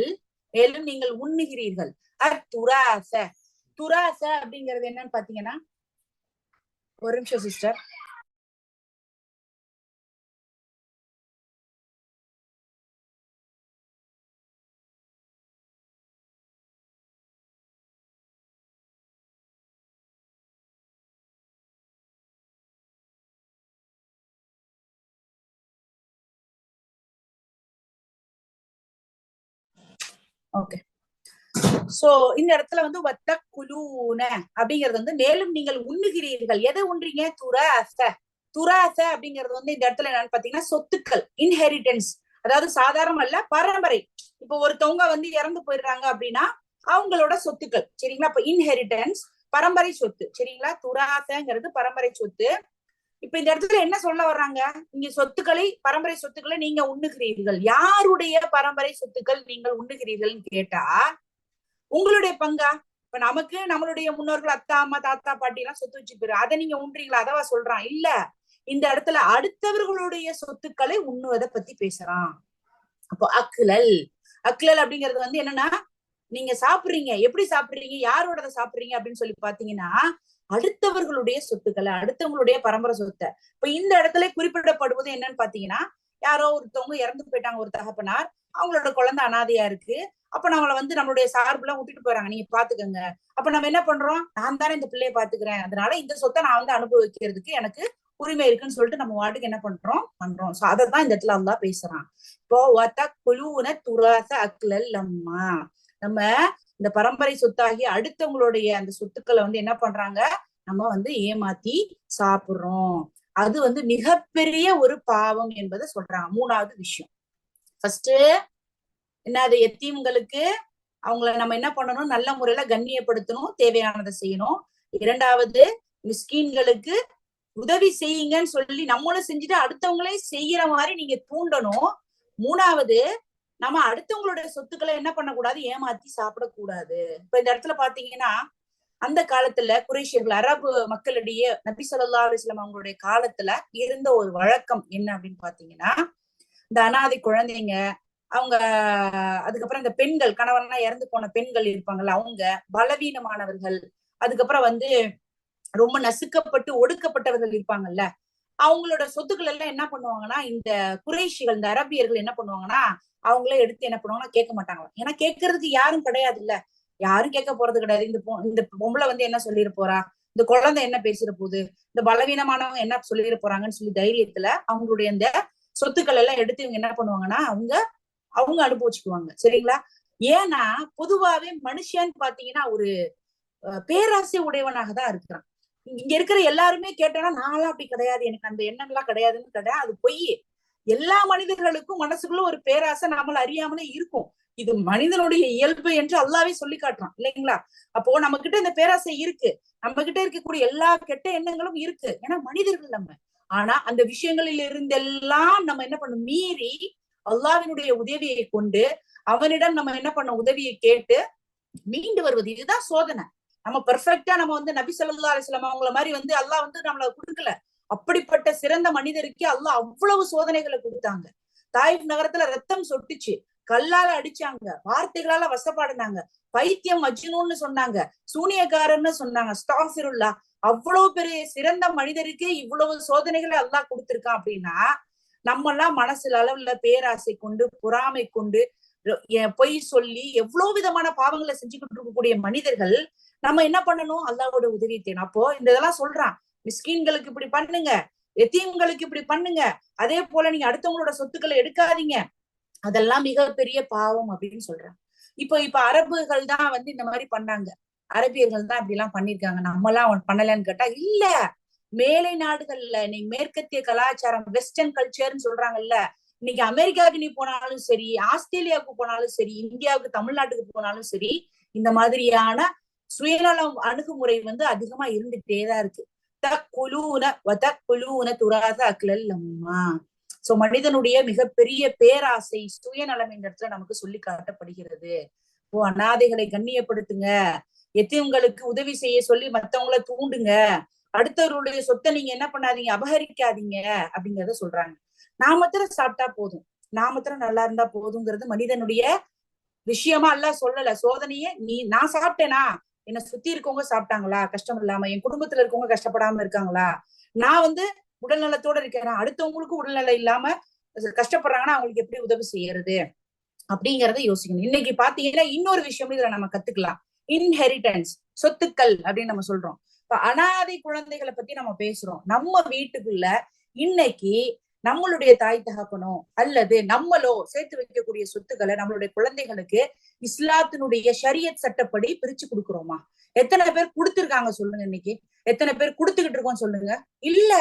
மேலும் நீங்கள் உண்ணுகிறீர்கள். துராஸ, துராஸ அப்படிங்கிறது என்னன்னு பாத்தீங்கன்னா, ஒரு நிமிஷம் சிஸ்டர். ஓகே. சோ இந்த இடத்துல வந்து வத்தக்குலூன அப்படிங்கிறது வந்து மேலும் நீங்கள் உண்ணுகிறீர்கள். எதை உண்றீங்க? துராஸ. துராஸ அப்படிங்கிறது வந்து இந்த இடத்துல என்னன்னு பாத்தீங்கன்னா சொத்துக்கள், இன்ஹெரிட்டன்ஸ். அதாவது சாதாரண அல்ல, பரம்பரை. இப்போ ஒருத்தவங்க வந்து இறந்து போயிடுறாங்க அப்படின்னா அவங்களோட சொத்துக்கள். சரிங்களா? அப்ப இன்ஹெரிட்டன்ஸ் பரம்பரை சொத்து. சரிங்களா? துராஸங்கிறது பரம்பரை சொத்து. இப்ப இந்த இடத்துல என்ன சொல்ல வர்றாங்க, இங்க சொத்துக்களை, பரம்பரை சொத்துக்களை நீங்க உண்ணுகிறீர்கள். யாருடைய பரம்பரை சொத்துக்கள் நீங்கள் உண்ணுகிறீர்கள் கேட்டா உங்களுடைய பங்கா? இப்ப நமக்கு நம்மளுடைய முன்னோர்கள் அத்தா அம்மா தாத்தா பாட்டி எல்லாம் சொத்து வச்சு போயிரு, அதை நீங்க உண்றீங்களா? அதவா சொல்றான்? இல்ல, இந்த இடத்துல அடுத்தவர்களுடைய சொத்துக்களை உண்ணுவதை பத்தி பேசுறான். அப்போ அக்லல், அக்லல் அப்படிங்கிறது வந்து என்னன்னா, நீங்க சாப்பிடுறீங்க, எப்படி சாப்பிடுறீங்க, யாரோட சாப்பிடுறீங்க அப்படின்னு சொல்லி பாத்தீங்கன்னா அடுத்தவர்களுடைய சொத்துக்களை, அடுத்தவங்களுடைய பரம்பரை சொத்தை. இப்ப இந்த இடத்துல குறிப்பிடப்படுவது என்னன்னு பாத்தீங்கன்னா, யாரோ ஒருத்தவங்க இறந்து போயிட்டாங்க, ஒரு தகப்பனார், அவங்களோட குழந்தை அனாதையா இருக்கு. அப்ப நம்மளை வந்து நம்மளுடைய சார்புலாம் விட்டுட்டு போறாங்க, நீங்க பாத்துக்கோங்க. அப்ப நம்ம என்ன பண்றோம், நான் தானே இந்த பிள்ளைய பாத்துக்கிறேன், அதனால இந்த சொத்தை நான் வந்து அனுபவிக்கிறதுக்கு எனக்கு உரிமை இருக்குன்னு சொல்லிட்டு நம்ம வாட்டுக்கு என்ன பண்றோம். சோ அதான் இந்த இடத்துல அல்லாஹ் பேசுறான். இப்போ வதக்குலூன துராஸ அக்லல் லம்மா, நம்ம இந்த பரம்பரை சொத்தாகி அடுத்தவங்களுடைய அந்த சொத்துக்களை வந்து என்ன பண்றாங்க, நம்ம வந்து ஏமாத்தி சாப்பிடுறோம். அது வந்து மிகப்பெரிய ஒரு பாவம் என்பதை சொல்றாங்க. மூணாவது விஷயம், ஃபர்ஸ்ட் என்னது, எத்தீம்களுக்கு அவங்கள நம்ம என்ன பண்ணணும், நல்ல முறையில கண்ணியப்படுத்தணும், தேவையானதை செய்யணும். இரண்டாவது, மிஸ்கீன்களுக்கு உதவி செய்யுங்கன்னு சொல்லி நம்மளும் செஞ்சுட்டு அடுத்தவங்களையும் செய்யற மாதிரி நீங்க தூண்டணும். மூணாவது, நம்ம அடுத்தவங்களுடைய சொத்துக்களை என்ன பண்ணக்கூடாது, ஏமாத்தி சாப்பிடக்கூடாது. இப்ப இந்த இடத்துல பாத்தீங்கன்னா அந்த காலத்துல குறைஷியர்கள் அரபு மக்களிடையே நபி ஸல்லல்லாஹு அலைஹி வஸல்லம் அவங்களுடைய காலத்துல இருந்த ஒரு வழக்கம் என்ன அப்படின்னு பாத்தீங்கன்னா, இந்த அனாதை குழந்தைங்க, அவங்க அதுக்கப்புறம் இந்த பெண்கள், கணவன்லாம் இறந்து போன பெண்கள் இருப்பாங்கல்ல அவங்க, பலவீனமானவர்கள், அதுக்கப்புறம் வந்து ரொம்ப நசுக்கப்பட்டு ஒடுக்கப்பட்டவர்கள் இருப்பாங்கல்ல, அவங்களோட சொத்துக்கள் எல்லாம் என்ன பண்ணுவாங்கன்னா, இந்த குறைஷிகள், இந்த அரபியர்கள் என்ன பண்ணுவாங்கன்னா, அவங்களே எடுத்து என்ன பண்ணுவாங்கன்னா கேட்க மாட்டாங்க. ஏன்னா கேட்கறதுக்கு யாரும் கிடையாது இல்ல, யாரும் கேட்க போறது கிடையாது. இந்த பொம்பளை வந்து என்ன சொல்லிட போறா, இந்த குழந்தை என்ன பேசிட போகுது, இந்த பலவீனமானவங்க என்ன சொல்லிட போறாங்கன்னு சொல்லி தைரியத்துல அவங்களுடைய இந்த சொத்துக்கள் எல்லாம் எடுத்து இவங்க என்ன பண்ணுவாங்கன்னா அவங்க அவங்க அனுபவிச்சுக்குவாங்க. சரிங்களா? ஏன்னா பொதுவாவே மனுஷன்னு பாத்தீங்கன்னா ஒரு பேராசை உடையவனாக தான் இருக்கிறான். இங்க இருக்கிற எல்லாருமே கேட்டோம்னா, நான்லாம் அப்படி கிடையாது, எனக்கு அந்த எண்ணம் எல்லாம் கிடையாதுன்னு கிடையாது, அது பொய். எல்லா மனிதர்களுக்கும் மனசுக்குள்ள ஒரு பேராசை நம்மள அறியாமலே இருக்கும். இது மனிதனுடைய இயல்பு என்று அல்லாவே சொல்லி காட்டுறான் இல்லைங்களா? அப்போ நம்ம கிட்ட இந்த பேராசை இருக்கு, நம்ம கிட்ட இருக்கக்கூடிய எல்லா கெட்ட எண்ணங்களும் இருக்கு. ஏன்னா மனிதர்கள் நம்ம. ஆனா அந்த விஷயங்களில் இருந்தெல்லாம் நம்ம என்ன பண்ணணும், மீறி அல்லாஹ்வினுடைய உதவியை கொண்டு அவனிடம் நம்ம என்ன பண்ண, உதவியை கேட்டு மீண்டு வருவது, இதுதான் சோதனை. நம்ம பெர்ஃபெக்ட்டா நம்ம வந்து நபி ஸல்லல்லாஹு அலைஹி வஸல்லம் அவங்கள மாதிரி வந்து அல்லாஹ் வந்து நம்மள கொடுக்கல. அப்படிப்பட்ட சிறந்த மனிதருக்கு அல்லாஹ் அவ்வளவு சோதனைகளை கொடுத்தாங்க. தாயிப் நகரத்துல ரத்தம் சொட்டுச்சு, கல்லால அடிச்சாங்க, வார்த்தைகளால வசப்பாடுனாங்க, பைத்தியம் மஜ்னூன்னு சொன்னாங்க, சூனியக்காரன்னு சொன்னாங்க. அஸ்தக்ஃபிருல்லாஹ். அவ்வளவு பெரிய சிறந்த மனிதருக்கு இவ்வளவு சோதனைகளை அல்லாஹ் கொடுத்திருக்கான் அப்படின்னா, நம்ம எல்லாம் மனசுல அளவுல பேராசை கொண்டு, பொறாமை கொண்டு, பொய் சொல்லி எவ்வளவு விதமான பாவங்களை செஞ்சுக்கிட்டு இருக்கக்கூடிய மனிதர்கள் நம்ம என்ன பண்ணணும், அல்லாஹ்வோட உதவி தேணும். அப்போ இந்த இதெல்லாம் சொல்றான், மிஸ்கீன்களுக்கு இப்படி பண்ணுங்க, எத்தீம்களுக்கு இப்படி பண்ணுங்க, அதே போல நீங்க அடுத்தவங்களோட சொத்துக்களை எடுக்காதீங்க, அதெல்லாம் மிகப்பெரிய பாவம் அப்படின்னு சொல்றாங்க. இப்ப அரபுகள் தான் வந்து இந்த மாதிரி பண்ணாங்க, அரபியர்கள் தான் இப்படி எல்லாம் பண்ணிருக்காங்க, நம்ம எல்லாம் பண்ணலன்னு கேட்டா இல்ல. மேலை நாடுகள்ல நீங்க மேற்கத்திய கலாச்சாரம், வெஸ்டர்ன் கல்ச்சர்ன்னு சொல்றாங்கல்ல, இன்னைக்கு அமெரிக்காவுக்கு நீ போனாலும் சரி, ஆஸ்திரேலியாவுக்கு போனாலும் சரி, இந்தியாவுக்கு தமிழ்நாட்டுக்கு போனாலும் சரி, இந்த மாதிரியான சுயநலம் அணுகுமுறை வந்து அதிகமா இருந்துட்டேதான் இருக்கு. சோ மனிதனுடைய மிகப்பெரிய பேராசை, சுயநலம் இந்த இடத்துல நமக்கு சொல்லி காட்டப்படுகிறது. அனாதைகளை கண்ணியப்படுத்துங்க, எத்தீம்களுக்கு உதவி செய்ய சொல்லி மத்தவங்கள தூண்டுங்க, அடுத்தவருடைய சொத்தை நீங்க என்ன பண்ணாதீங்க, அபகரிக்காதீங்க அப்படிங்கறத சொல்றாங்க. நான் மாத்திரம் சாப்பிட்டா போதும், நான் மாத்திரம் நல்லா இருந்தா போதுங்கிறது மனிதனுடைய விஷயமா எல்லாம் சொல்லல. சோதனையே நான் சாப்பிட்டேனா, என்னை சுத்தி இருக்கவங்க சாப்பிட்டாங்களா கஷ்டம் இல்லாம, என் குடும்பத்துல இருக்கவங்க கஷ்டப்படாம இருக்காங்களா, நான் வந்து உடல் நலத்தோட இருக்கிறேன், அடுத்தவங்களுக்கும் உடல்நலம் இல்லாம கஷ்டப்படுறாங்கன்னா அவங்களுக்கு எப்படி உதவி செய்யறது அப்படிங்கறத யோசிக்கணும். இன்னைக்கு பாத்தீங்கன்னா இன்னொரு விஷயம் இதுல நம்ம கத்துக்கலாம், இன்ஹெரிட்டன்ஸ், சொத்துக்கள் அப்படின்னு நம்ம சொல்றோம். இப்ப அனாதை குழந்தைகளை பத்தி நம்ம பேசுறோம். நம்ம வீட்டுக்குள்ள இன்னைக்கு நம்மளுடைய தாய் தகப்பனோ அல்லது நம்மளோ சேர்த்து வைக்கக்கூடிய சொத்துக்களை நம்மளுடைய குழந்தைகளுக்கு இஸ்லாத்தினுடைய ஷரியத் சட்டப்படி பிரிச்சு கொடுக்குறோமா? எத்தனை பேர் கொடுத்திருக்காங்க சொல்லுங்க? இன்னைக்கு எத்தனை பேர் கொடுத்துக்கிட்டு இருக்கோம் சொல்லுங்க? இல்ல.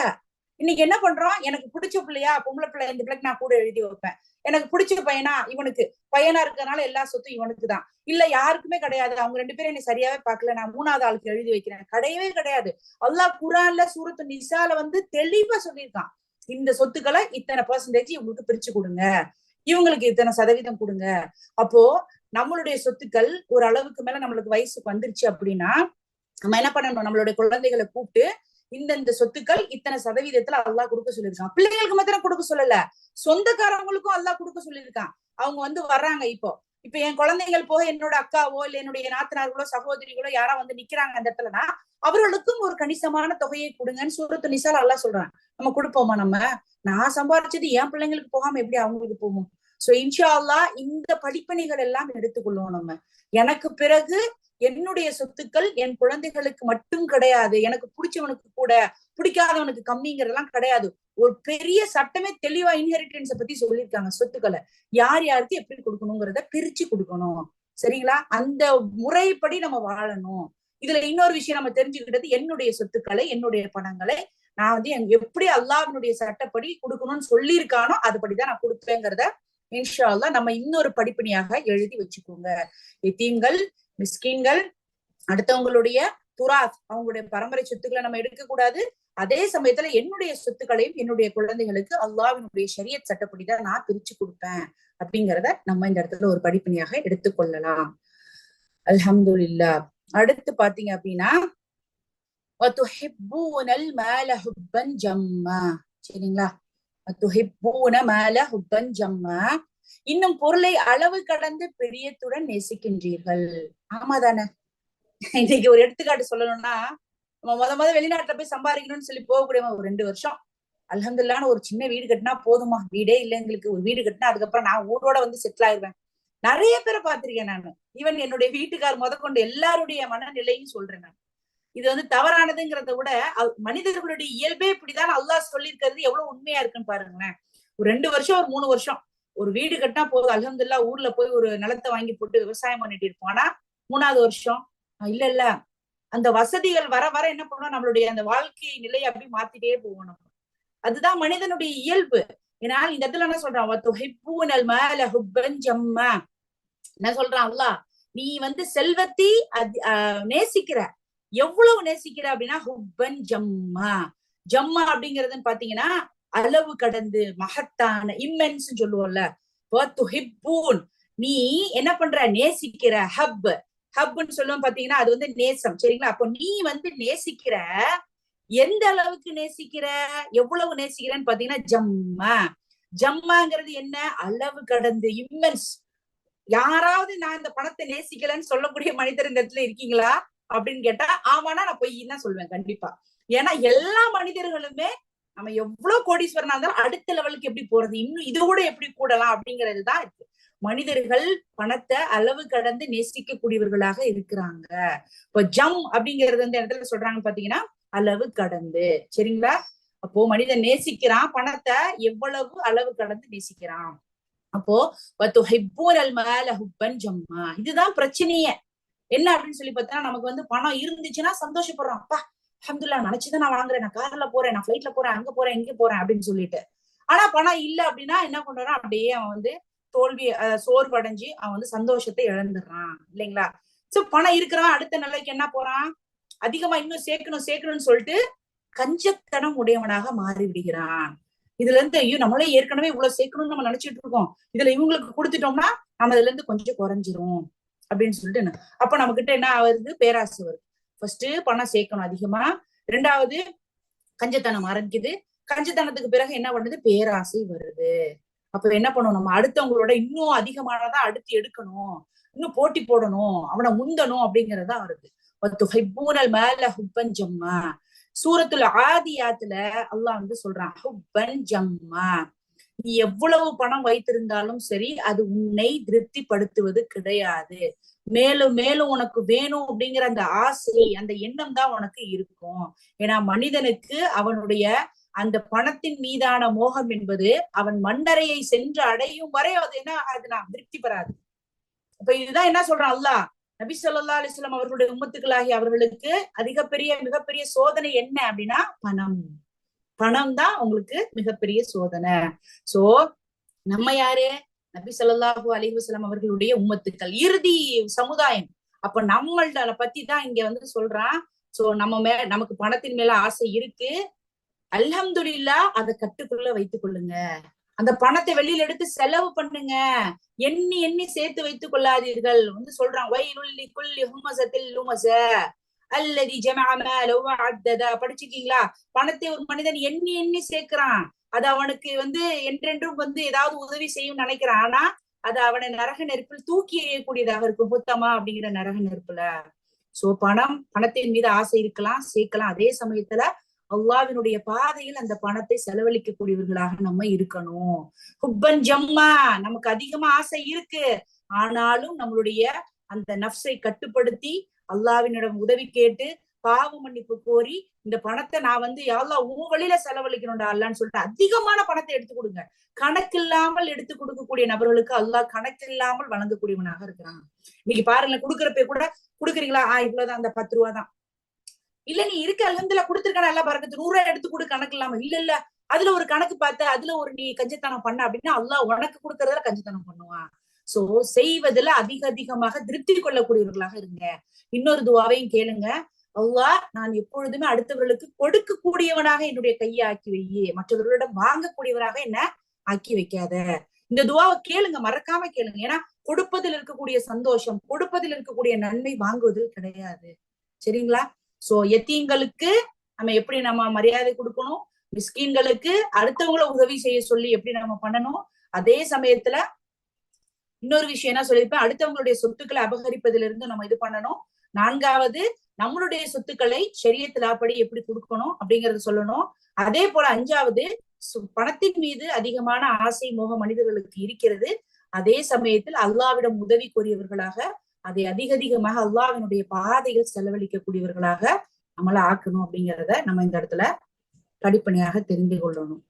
இன்னைக்கு என்ன பண்றோம், எனக்கு பிடிச்ச பிள்ளையா, பொம்பளை பிள்ளை, இந்த பிள்ளைக்கு நான் கூட எழுதி வைப்பேன், எனக்கு பிடிச்ச பையனா, இவனுக்கு பையனா இருக்கிறதுனால எல்லா சொத்தும் இவனுக்கு தான், இல்ல யாருக்குமே கிடையாது, அவங்க ரெண்டு பேரும் என்னை சரியாவே பார்க்கல, நான் மூணாவது ஆளுக்கு எழுதி வைக்கிறேன். கிடையவே கிடையாது. அல்லாஹ் குர்ஆன்ல சூரத்து நிசால வந்து தெளிவா சொல்லியிருக்கான், இந்த சொத்துக்களை இத்தனை பெர்சன்டேஜ் இவங்களுக்கு பிரிச்சு கொடுங்க, இவங்களுக்கு இத்தனை சதவீதம் கொடுங்க. அப்போ நம்மளுடைய சொத்துக்கள் ஒரு அளவுக்கு மேல நம்மளுக்கு வயசுக்கு வந்துருச்சு அப்படின்னா நம்ம என்ன பண்ணணும், நம்மளுடைய குழந்தைகளை கூப்பிட்டு இந்த சொத்துக்கள் இத்தனை சதவீதத்துல அல்லாஹ் கொடுக்க சொல்லியிருக்கான். பிள்ளைகளுக்கு மாத்திரம் கொடுக்க சொல்லல, சொந்தக்காரங்களுக்கும் அல்லாஹ் கொடுக்க சொல்லியிருக்கான். அவங்க வந்து வர்றாங்க. இப்ப என் குழந்தைகள் போக என்னோட அக்காவோ இல்ல என்னுடைய நாத்தனார்களோ சகோதரிகளோ யாரா வந்து நிக்கிறாங்க அந்த இடத்துலனா அவர்களுக்கும் ஒரு கணிசமான தொகையை கொடுங்கன்னு சூரத்து நிசால அல்லாஹ் சொல்றான். நம்ம கொடுப்போமா? நான் சம்பாதிச்சது என் பிள்ளைங்களுக்கு போகாம எப்படி அவங்களுக்கு போகும்? சோ இன்ஷா அல்லாஹ் இந்த படிப்பணிகள் எல்லாம் எடுத்துக்கொள்வோம். நம்ம எனக்கு பிறகு என்னுடைய சொத்துக்கள் என் குழந்தைகளுக்கு மட்டும் கிடையாது, எனக்கு பிடிச்சவனுக்கு கூட, பிடிக்காதவனுக்கு கம்மிங்கிறதெல்லாம் கிடையாது. ஒரு பெரிய சட்டமே தெளிவா இன்ஹெரிட்டன்ஸை பத்தி சொல்லியிருக்காங்க. சொத்துக்களை யார் யாருக்கு எப்படி கொடுக்கணுங்கிறத பிரிச்சு கொடுக்கணும். சரிங்களா? அந்த முறைப்படி நம்ம வாழணும். இதுல இன்னொரு விஷயம் நம்ம தெரிஞ்சுக்கிட்டது, என்னுடைய சொத்துக்களை, என்னுடைய பணங்களை நான் வந்து எப்படி அல்லாஹ்வினுடைய சட்டப்படி கொடுக்கணும்னு சொல்லியிருக்கானோ அதுபடிதான் நான் கொடுப்பேங்கிறத இன்ஷா அல்லாஹ் நம்ம இன்னொரு படிப்பணியாக எழுதி வச்சுக்கோங்க. எத்தீம்கள், மிஸ்கீன்கள், அடுத்தவங்களுடைய துராத், அவங்களுடைய பரம்பரை சொத்துக்களை நம்ம எடுக்க கூடாது. அதே சமயத்துல என்னுடைய சொத்துக்களையும் என்னுடைய குழந்தைகளுக்கு அல்லாஹ்வினுடைய ஷரியத் சட்டப்படிதான் நான் பிரிச்சு கொடுப்பேன் அப்படிங்கிறத நம்ம இந்த இடத்துல ஒரு படிப்பணியாக எடுத்துக்கொள்ளலாம். அல்ஹம்துலில்லாஹ். அடுத்து பாத்தீங்க அப்படின்னா வதுஹிப்பூனல் மால ஹுப்பன் ஜம்மா. சரிங்களா? வதுஹிப்பூன மால ஹுப்பன் ஜம்மா. இன்னும் பொருளை அளவு கடந்து பிரியத்துடன் நேசிக்கின்றீர்கள். ஆமா தானே? இன்னைக்கு ஒரு எடுத்துக்காட்டு சொல்லணும்னா, நம்ம முத வெளிநாட்டுல போய் சம்பாதிக்கணும்னு சொல்லி போகக்கூடிய ஒரு 2 வருஷம் அல்ஹம்துலில்லாஹ்னு ஒரு சின்ன வீடு கட்டினா போதுமா, வீடே இல்லை எங்களுக்கு, ஒரு வீடு கட்டினா அதுக்கப்புறம் நான் ஊரோட வந்து செட்டில் ஆயிடுவேன். நிறைய பேரை பார்த்திருக்கேன் நானு. ஈவன் என்னுடைய வீட்டுக்கார் முதற்கொண்டு எல்லாருடைய மனநிலையும் சொல்றேன் நான். இது வந்து தவறானதுங்கிறத விட மனிதர்களுடைய இயல்பே இப்படிதான் அல்லாஹ் சொல்லியிருக்கிறது எவ்வளவு உண்மையா இருக்குன்னு பாருங்களேன். ஒரு 2 வருஷம் ஒரு 3 வருஷம் ஒரு வீடு கட்டினா போதும், அல்ஹம்துலில்லாஹ் ஊர்ல போய் ஒரு நிலத்தை வாங்கி போட்டு விவசாயம் பண்ணிட்டு இருப்போம். ஆனா 3வது வருஷம் இல்ல அந்த வசதிகள் வர வர என்ன பண்ணுவோம், நம்மளுடைய அந்த வாழ்க்கை நிலையை அப்படி மாத்திட்டே போவோம் நம்ம. அதுதான் மனிதனுடைய இயல்பு. ஏன்னா இந்த இடத்துல என்ன சொல்றான், என்ன சொல்றான் அல்லாஹ், நீ வந்து செல்வத்தை நேசிக்கிற. எவ்வளவு நேசிக்கிற அப்படின்னா ஹுப்பன் ஜம்மா. ஜம்மா அப்படிங்கறதுன்னு பாத்தீங்கன்னா அளவு கடந்து, மகத்தான, இம்மென்ஸ் சொல்லுவோம்ல. நீ என்ன பண்ற, நேசிக்கிற. ஹப்னு சொல்லுவோம் பாத்தீங்கன்னா அது வந்து நேசம். சரிங்களா? அப்போ நீ வந்து நேசிக்கிற. எந்த அளவுக்கு நேசிக்கிற, எவ்வளவு நேசிக்கிறேன்னு பாத்தீங்கன்னா ஜம்மா. ஜம்மாங்கிறது என்ன, அளவு கடந்து, இம்மென்ஸ். யாராவது நான் இந்த பணத்தை நேசிக்கலன்னு சொல்லக்கூடிய மனிதர் இந்த இடத்துல இருக்கீங்களா அப்படின்னு கேட்டா ஆமானா நான் பொய்ன்னு தான் சொல்லுவேன் கண்டிப்பா. ஏன்னா எல்லா மனிதர்களுமே நம்ம எவ்வளவு கோடீஸ்வரனா இருந்தாலும் அடுத்த லெவலுக்கு எப்படி போறது, இன்னும் இது கூட எப்படி கூடலாம் அப்படிங்கிறது தான் இருக்கு. மனிதர்கள் பணத்தை அளவு கடந்து நேசிக்கக்கூடியவர்களாக இருக்கிறாங்க. இப்போ ஜம் அப்படிங்கிறது வந்து இடத்துல சொல்றாங்கன்னு பாத்தீங்கன்னா அளவு கடந்து. சரிங்களா? அப்போ மனிதன் நேசிக்கிறான் பணத்தை, எவ்வளவு அளவு கடந்து நேசிக்கிறான். அப்போ இதுதான் பிரச்சனையே. என்ன அப்படின்னு சொல்லி பார்த்தா, நமக்கு வந்து பணம் இருந்துச்சுன்னா சந்தோஷப்படுறோம். அப்பா அல்ஹம்துலில்லாஹ், நினைச்சுதான் நான் வாங்குறேன், நான் கார்ல போறேன், நான் பிளைட்ல போறேன், அங்க போறேன், இங்க போறேன் அப்படின்னு சொல்லிட்டு. ஆனா பணம் இல்ல அப்படின்னா என்ன பண்றான், அப்படியே அவன் வந்து தோல்வி சோர்வடைஞ்சு அவன் வந்து சந்தோஷத்தை இழந்துடுறான் இல்லைங்களா? சோ பணம் இருக்கிறவன் அடுத்த நிலைக்கு என்ன போறான், அதிகமா இன்னும் சேர்க்கணும்னு சொல்லிட்டு கஞ்சத்தனம் உடையவனாக மாறி விடுகிறான். இதுல இருந்து ஐயோ நம்மளே ஏற்கனவே இவ்வளவு சேர்க்கணும்னு நம்ம நினைச்சிட்டு இருக்கோம், இதுல இவங்களுக்கு கொடுத்துட்டோம்னா நம்ம இதுல இருந்து கொஞ்சம் குறைஞ்சிரும் அப்படின்னு சொல்லிட்டு அப்ப நம்ம கிட்ட என்ன ஆகுது, பேராசை வருது. ஃபர்ஸ்ட் பணம் சேர்க்கணும் அதிகமா, 2வது கஞ்சத்தனம் ஆரம்பிக்குது, கஞ்சத்தனத்துக்கு பிறகு என்ன பண்ணுது, பேராசை வருது. அப்ப என்ன பண்ணணும், நம்ம அடுத்தவங்களோட இன்னும் அதிகமானதான் அடுத்து எடுக்கணும், இன்னும் போட்டி போடணும், அவனை முந்தணும் அப்படிங்கறதா வருது. சூரத்துல் ஆதியாத்துல அல்லாஹ் வந்து சொல்றான் ஹுப்பன் ஜம்மா. நீ எவ்வளவு பணம் வைத்திருந்தாலும் சரி அது உன்னை திருப்திப்படுத்துவது கிடையாது. மேலும் மேலும் உனக்கு வேணும் அப்படிங்கிற அந்த ஆசை, அந்த எண்ணம் தான் உனக்கு இருக்கும். ஏன்னா மனிதனுக்கு அவனுடைய அந்த பணத்தின் மீதான மோகம் என்பது அவன் மண்ணறையை சென்று அடையும் வரை அது என்ன ஆகுதுன்னா திருப்தி பெறாது. அப்ப இதுதான் என்ன சொல்றான் அல்லாஹ், நபி ஸல்லல்லாஹு அலைஹி வஸல்லம் அவர்களுடைய உம்மத்துக்களாகி அவர்களுக்கு மிகப்பெரிய சோதனை என்ன அப்படின்னா பணம் தான் உங்களுக்கு மிகப்பெரிய சோதனை. சோ நம்ம யாரு, நபி ஸல்லல்லாஹு அலைஹி வஸல்லம் அவர்களுடைய உம்மத்துக்கள், இறுதி சமுதாயம். அப்ப நம்மள்ட பத்தி தான் இங்க வந்து சொல்றான். சோ நமக்கு பணத்தின் மேல ஆசை இருக்கு, அல்ஹம்துலில்லாஹ் அதை கட்டுக்குள்ள வைத்துக் கொள்ளுங்க. அந்த பணத்தை வெளியில எடுத்து செலவு பண்ணுங்க, எண்ணி எண்ணி சேர்த்து வைத்துக் கொள்ளாதீர்கள். வந்து சொல்றான் வைலுல்லி குல்லி ஹுமஸத்தில் லுமஸ அல்லதி ஜமஅ மாலஹு வஅத்தத. படிச்சிருக்கீங்களா? பணத்தை ஒரு மனிதன் எண்ணி எண்ணி சேர்க்கிறான், அது அவனுக்கு வந்து என்றென்றும் வந்து ஏதாவது உதவி செய்யும் நினைக்கிறான். ஆனா அது அவனை நரக நெருப்பில் தூக்கி எறியக்கூடியதாக இருக்கும், புத்தமா அப்படிங்கிற நரக நெருப்புல. சோ பணத்தின் மீது ஆசை இருக்கலாம், சேர்க்கலாம். அதே சமயத்துல அல்லாஹ்வினுடைய பாதையில் அந்த பணத்தை செலவழிக்கக்கூடியவர்களாக நம்ம இருக்கணும். ஹுப்பன் ஜம்மா, நமக்கு அதிகமா ஆசை இருக்கு, ஆனாலும் நம்மளுடைய அந்த நஃப்ஸை கட்டுப்படுத்தி அல்லாஹ்வினிடம் உதவி கேட்டு பாவ மன்னிப்பு கோரி இந்த பணத்தை நான் வந்து யா அல்லாஹ் உன் வழியில செலவழிக்கணும்டா அல்லான்னு சொல்லிட்டு அதிகமான பணத்தை எடுத்து கொடுங்க. கணக்கில்லாமல் எடுத்து கொடுக்கக்கூடிய நபர்களுக்கு அல்லாஹ் கணக்கில்லாமல் வழங்கக்கூடியவனாக இருக்கிறான். இன்னைக்கு பாருங்க, கொடுக்கறப்ப கூட கொடுக்குறீங்களா, இவ்வளவுதான், அந்த 10 ரூபா தான். இல்ல நீ இருக்க அல்ஹம்துலில்லாஹ் கொடுத்துருக்க, நல்லா பரக்கத்து, 100 ரூபாய் எடுத்து கொடு, கணக்கு இல்லாம. இல்ல அதுல ஒரு கணக்கு பார்த்து அதுல ஒரு நீ கஞ்சத்தனம் பண்ண அப்படின்னா அல்லாஹ் உனக்கு கொடுக்கறதுல கஞ்சத்தனம் பண்ணுவான். சோ செய்வதுல அதிகமாக திருப்தி கொள்ளக்கூடியவர்களாக இருங்க. இன்னொரு துவாவையும் கேளுங்க, அல்லாஹ் நான் எப்பொழுதுமே அடுத்தவர்களுக்கு கொடுக்கக்கூடியவனாக என்னுடைய கையை ஆக்கி வையே, மற்றவர்களிடம் வாங்கக்கூடியவராக என்ன ஆக்கி வைக்காத. இந்த துவாவை கேளுங்க, மறக்காம கேளுங்க. ஏன்னா கொடுப்பதில் இருக்கக்கூடிய சந்தோஷம், கொடுப்பதில் இருக்கக்கூடிய நன்மை வாங்குவது கிடையாது. சரிங்களா? சோ எத்தீங்களுக்கு நம்ம எப்படி நம்ம மரியாதை கொடுக்கணும், மிஸ்கீன்களுக்கு அடுத்தவங்களை உதவி செய்ய சொல்லி எப்படி நம்ம பண்ணணும். அதே சமயத்துல இன்னொரு விஷயம் என்ன சொல்லியிருப்பேன், அடுத்தவங்களுடைய சொத்துக்களை அபகரிப்பதிலிருந்து நம்ம இது பண்ணணும். 4வது நம்மளுடைய சொத்துக்களை ஷரியத்துலாப்படி எப்படி கொடுக்கணும் அப்படிங்கறது சொல்லணும். அதே போல 5வது பணத்தின் மீது அதிகமான ஆசை மோக மனிதர்களுக்கு இருக்கிறது. அதே சமயத்தில் அல்லாவிடம் உதவி கோரியவர்களாக அதை அதிகமாக அல்லாவினுடைய பாதையில் செலவழிக்கக்கூடியவர்களாக நம்மள ஆக்கணும் அப்படிங்கிறத நம்ம இந்த இடத்துல படிப்பணியாக தெரிந்து கொள்ளணும்.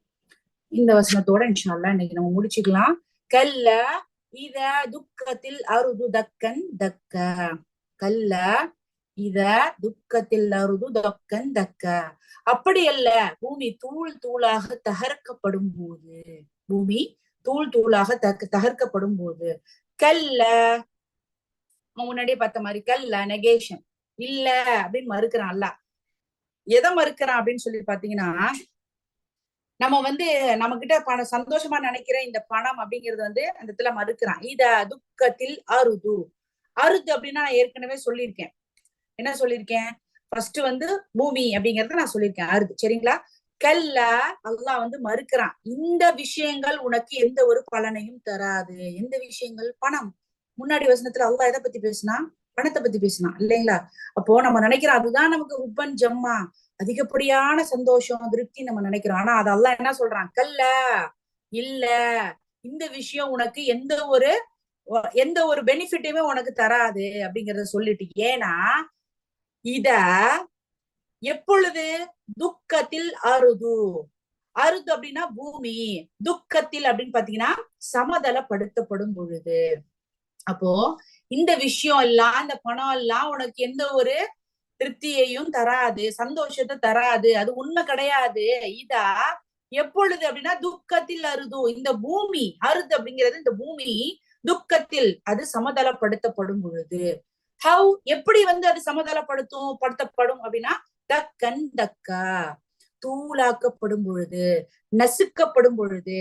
இந்த வசனத்தோட இன்ஷா அல்லாஹ் இன்னைக்கு நம்ம முடிச்சுக்கலாம். கல்ல இத துக்கத்தில் அருது தக்கன் தக்க, கல்ல இத துக்கத்தில் அருது தக்கன் தக்க. அப்படி அல்ல, பூமி தூள் தூளாக தகர்க்கப்படும் போது, பூமி தூள் தூளாக தகர்க்கப்படும் போது, கல்ல முன்னாடியே பார்த்த மாதிரி கல்ல நெகேஷன், இல்ல அப்படின்னு மறுக்கிறான். அல்ல எதை மறுக்கிறான் அப்படின்னு சொல்லி பாத்தீங்கன்னா, நம்ம நம்ம கிட்ட சந்தோஷமா நினைக்கிற இந்த பணம் அப்படிங்கிறது அந்த இடத்துல மறுக்கிறான். இத துக்கத்தில் அருது, அருது அப்படின்னா நான் ஏற்கனவே சொல்லியிருக்கேன். என்ன சொல்லியிருக்கேன்? ஃபர்ஸ்ட் பூமி அப்படிங்கறத நான் சொல்லியிருக்கேன், அருது. சரிங்களா? கல்ல அல்லாஹ் மறுக்கிறான். இந்த விஷயங்கள் உனக்கு எந்த ஒரு பலனையும் தராது. எந்த விஷயங்கள்? பணம். முன்னாடி வசனத்துல அல்லாஹ் எதை பத்தி பேசினா? பணத்தை பத்தி பேசினான் இல்லைங்களா? அப்போ நம்ம நினைக்கிறோம் அதுதான் நமக்கு உப்பன் ஜம்மா, அதிகப்படியான சந்தோஷம் திருப்தி நம்ம நினைக்கிறோம். ஆனா அது அல்லாஹ் என்ன சொல்றான்? கல்ல, இல்ல, இந்த விஷயம் உனக்கு எந்த ஒரு பெனிஃபிட்டையுமே உனக்கு தராது அப்படிங்கறத சொல்லிட்டு. ஏன்னா இத எப்பொழுது துக்கத்தில் அருது, அருது அப்படின்னா பூமி, துக்கத்தில் அப்படின்னு பாத்தீங்கன்னா சமதளப்படுத்தப்படும் பொழுது. அப்போ இந்த விஷயம் எல்லாம், இந்த பணம் எல்லாம் உனக்கு எந்த ஒரு திருப்தியையும் தராது, சந்தோஷத்தை தராது, அது உண்மை கிடையாது. இதா எப்பொழுது அப்படின்னா துக்கத்தில் அருது, இந்த பூமி அருது அப்படிங்கிறது இந்த பூமி துக்கத்தில் அது சமதளப்படுத்தப்படும் பொழுது. ஹவ் எப்படி அது படுத்தப்படும் அப்படின்னா தக்கன் தக்கா, தூளாக்கப்படும் பொழுது, நசுக்கப்படும் பொழுது.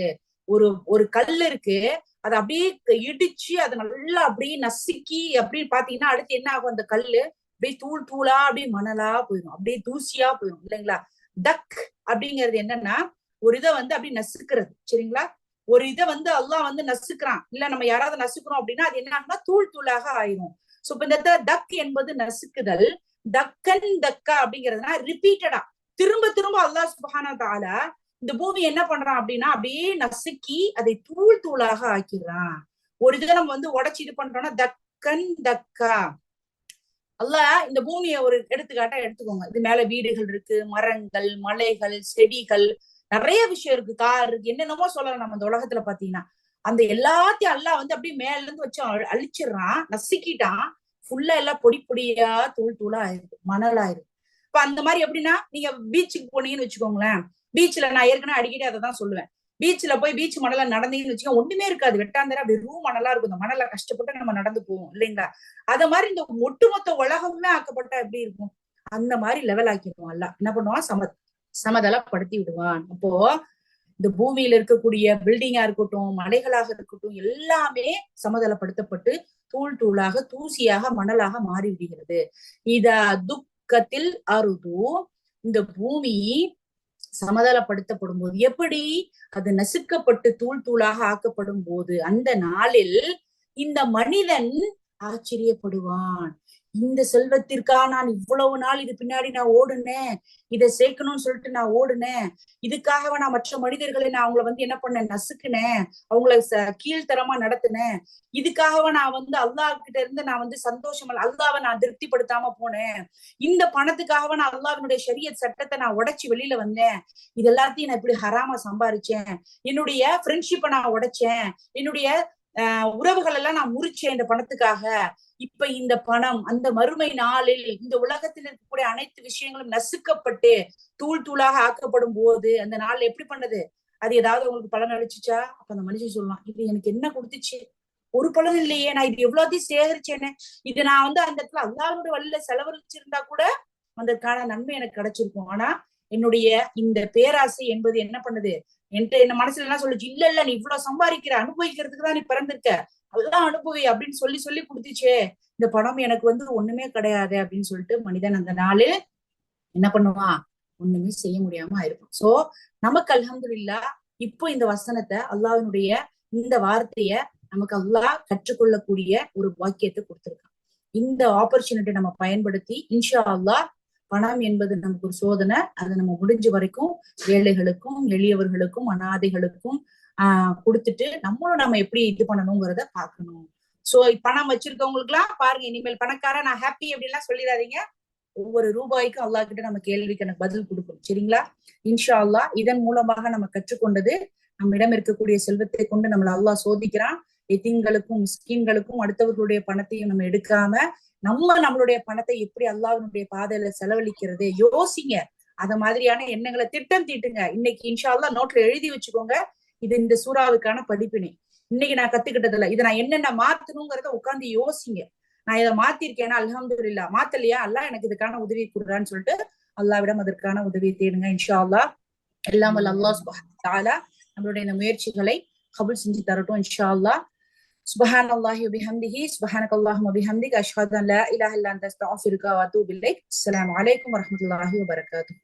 ஒரு கல் இருக்கு, அதை அப்படியே இடிச்சு அதை நல்லா அப்படியே நசுக்கி அப்படின்னு பாத்தீங்கன்னா அடுத்து என்ன ஆகும்? அந்த கல்லு அப்படியே தூள் தூளா அப்படியே மணலா போயிடும், அப்படியே தூசியா போயிடும் இல்லைங்களா? தக் அப்படிங்கிறது என்னன்னா ஒரு இதை அப்படியே நசுக்கிறது. சரிங்களா? ஒரு இதை அல்லாஹ் நசுக்கிறான், இல்ல நம்ம யாராவது நசுக்கிறோம் அப்படின்னா அது என்ன ஆகும்னா தூள் தூளாக ஆயிரும். சோ இப்ப இந்த தக் என்பது நசுக்குதல். தக்கன் தக்கா அப்படிங்கிறதுனா ரிப்பீட்டடா திரும்ப திரும்ப அல்லாஹ் சுப்ஹானஹு வ தஆலா இந்த பூமி என்ன பண்றான் அப்படின்னா அப்படியே நசுக்கி அதை தூள் தூளாக ஆக்கிடுறான். ஒரு இதை நம்ம உடைச்சு இது பண்றோம்னா தக்கன் தக்கா. அல்லாஹ் இந்த பூமியை ஒரு எடுத்துக்காட்டா எடுத்துக்கோங்க. இது மேல வீடுகள் இருக்கு, மரங்கள், மலைகள், செடிகள், நிறைய விஷயம் இருக்கு, கார் இருக்கு, என்னென்னமோ சொல்லலாம் நம்ம இந்த உலகத்துல பாத்தீங்கன்னா. அந்த எல்லாத்தையும் அல்லாஹ் அப்படியே மேல இருந்து வச்சு அழிச்சிடுறான், நசுக்கிட்டான். ஃபுல்லா எல்லாம் பொடி பொடியா தூள் தூளா ஆயிருக்கு, மணலா இருக்கு. இப்ப அந்த மாதிரி எப்படின்னா நீங்க பீச்சுக்கு போனீங்கன்னு வச்சுக்கோங்களேன். பீச்ல நான் ஏற்கனவே அடிக்கடி அதை தான் சொல்லுவேன். பீச்ல போய் பீச் மணல நடந்தீங்கன்னு வச்சுக்கோங்க, ஒண்ணுமே இருக்காது, வெட்டாந்தரா வெறும் மணலா இருக்கும். இந்த மணல கஷ்டப்பட்டு நம்ம நடந்து போவோம் இல்லைங்களா? அத மாதிரி இந்த ஒட்டுமொத்த உலகமே ஆக்கப்பட்டா எப்படி இருக்கும்? அந்த மாதிரி லெவல் ஆக்கிடுவான் அல்லாஹ். என்ன பண்ணுவான்? சமதளப்படுத்தி விடுவான். அப்போ இந்த பூமியில இருக்கக்கூடிய பில்டிங்கா இருக்கட்டும், மலைகளாக இருக்கட்டும், எல்லாமே சமதளப்படுத்தப்பட்டு தூள் தூளாக தூசியாக மணலாக மாறி விடுகிறது. இத துக்கத்தில் அருது, இந்த பூமி சமதளப்படுத்தப்படும் போது, எப்படி அது நசுக்கப்பட்டு தூள் தூளாக ஆக்கப்படும் போது அந்த நாளில் இந்த மனிதன் ஆச்சரியப்படுவான். இந்த செல்வத்திற்கா நான் இவ்வளவு நாள் இது பின்னாடி நான் ஓடுனேன், இதை சேர்க்கணும்னு சொல்லிட்டு நான் ஓடுனேன், இதுக்காக நான் மற்ற மனிதர்களை நான் அவங்கள என்ன பண்ணேன்? நசுக்குனேன், அவங்கள கீழ்த்தரமா நடத்தினேன், இதுக்காக நான் அல்லாஹ் கிட்ட இருந்து நான் சந்தோஷம் அல்லாவை நான் திருப்திப்படுத்தாம போனேன், இந்த பணத்துக்காக நான் அல்லாஹ்வினுடைய ஷரியத் சட்டத்தை நான் உடைச்சு வெளியில வந்தேன், இது எல்லாத்தையும் நான் இப்படி ஹராமா சம்பாரிச்சேன், என்னுடைய ஃப்ரெண்ட்ஷிப்பை நான் உடைச்சேன், என்னுடைய உறவுகள் எல்லாம் நான் முறிச்சேன் இந்த பணத்துக்காக. இப்ப இந்த பணம் அந்த மறுமை நாளில் இந்த உலகத்தில் இருக்கக்கூடிய அனைத்து விஷயங்களும் நசுக்கப்பட்டு தூள் தூளாக ஆக்கப்படும் போது அந்த நாள் எப்படி பண்ணது? அது ஏதாவது உங்களுக்கு பலன் அளிச்சுச்சா? அப்ப அந்த மனுஷன் சொல்லலாம், இது எனக்கு என்ன கொடுத்துச்சு? ஒரு பலன் இல்லையே, நான் இது எவ்வளவுத்தையும் சேகரிச்சேனே, இது நான் அந்த இடத்துல அல்லாஹ்வுடைய வழியில செலவழிச்சிருந்தா கூட அதற்கான நன்மை எனக்கு கிடைச்சிருக்கும். ஆனா என்னுடைய இந்த பேராசை என்பது என்ன பண்ணுது என்ன மனசுல என்ன சொல்லுச்சு, இல்ல இல்ல நீ இவ்வளவு சம்பாதிக்கிற, அனுபவிக்கிறதுக்கு தான் நீ பிறந்திருக்க, அதெல்லாம் அனுபவி அப்படின்னு சொல்லி சொல்லி கொடுத்துச்சே, இந்த பணம் எனக்கு ஒண்ணுமே கிடையாது அப்படின்னு சொல்லிட்டு மனிதன் அந்த நாளு என்ன பண்ணுவான், ஒண்ணுமே செய்ய முடியாம ஆயிருக்கும். சோ நமக்கு அல்ஹம்துலில்லாஹ் இப்போ இந்த வசனத்தை அல்லாஹ்வினுடைய இந்த வார்த்தைய நமக்கு அல்லாஹ் கற்றுக்கொள்ளக்கூடிய ஒரு வாக்கியத்தை கொடுத்திருக்கான். இந்த ஆப்பர்ச்சுனிட்டி நம்ம பயன்படுத்தி இன்ஷா அல்லாஹ் பணம் என்பது நமக்கு ஒரு சோதனை, அதை நம்ம முடிஞ்ச வரைக்கும் ஏழைகளுக்கும் எளியவர்களுக்கும் அனாதைகளுக்கும் கொடுத்துட்டு நம்ம எப்படி இது பண்ணணுங்கிறத பாக்கணும். சோ பணம் வச்சிருக்கவங்களுக்கு எல்லாம் பாருங்க, இனிமேல் பணக்கார நான் ஹாப்பி அப்படின்லாம் சொல்லிடாதீங்க. ஒவ்வொரு ரூபாய்க்கும் அல்லாஹ் கிட்ட நம்ம கேள்விக்கு எனக்கு பதில் கொடுக்கணும். சரிங்களா? இன்ஷா அல்லாஹ் இதன் மூலமாக நம்ம கற்றுக்கொண்டது, நம்மிடம் இருக்கக்கூடிய செல்வத்தை கொண்டு நம்மள அல்லாஹ் சோதிக்கிறான். எத்தீம்களுக்கும் மிஸ்கீன்களுக்கும் அடுத்தவர்களுடைய பணத்தையும் நம்ம எடுக்காம நம்மளுடைய பணத்தை எப்படி அல்லாஹ்வினுடைய பாதையில செலவழிக்கிறது யோசிங்க. அத மாதிரியான எண்ணங்களை திட்டம் தீட்டுங்க. இன்னைக்கு இன்ஷா அல்லாஹ் நோட்ல எழுதி வச்சுக்கோங்க. இது இந்த சூறாவுக்கான படிப்பினை. இன்னைக்கு நான் கத்துக்கிட்டதுல இதை நான் என்னென்ன மாத்தணுங்கிறத உட்கார்ந்து யோசிங்க. நான் இதை மாத்திருக்கேன்னா அல்ஹம்துலில்லாஹ், மாத்தலையா அல்லாஹ் எனக்கு இதுக்கான உதவி கொடுறான்னு சொல்லிட்டு அல்லாஹ்விடம் அதற்கான உதவியை தேடுங்க. இன்ஷா அல்லாஹ் எல்லாம் வல்ல அல்லாஹ் சுப்ஹானஹு வ தஆலா நம்மளுடைய இந்த முயற்சிகளை கபூல் செஞ்சு தரட்டும். இன்ஷா அல்லாஹ். சுப்ஹானல்லாஹி வ பிஹம்திஹி சுப்ஹானக்கல்லாஹும்ம வ பிஹம்திக அஷ்ஹது அன் லா இலாஹா இல்லா அன்த அஸ்தக்ஃபிருக வ அத்தூபு இலைக். அஸ்ஸலாமு அலைக்கும் வ ரஹ்மத்துல்லாஹி வ பரகாத்துஹு.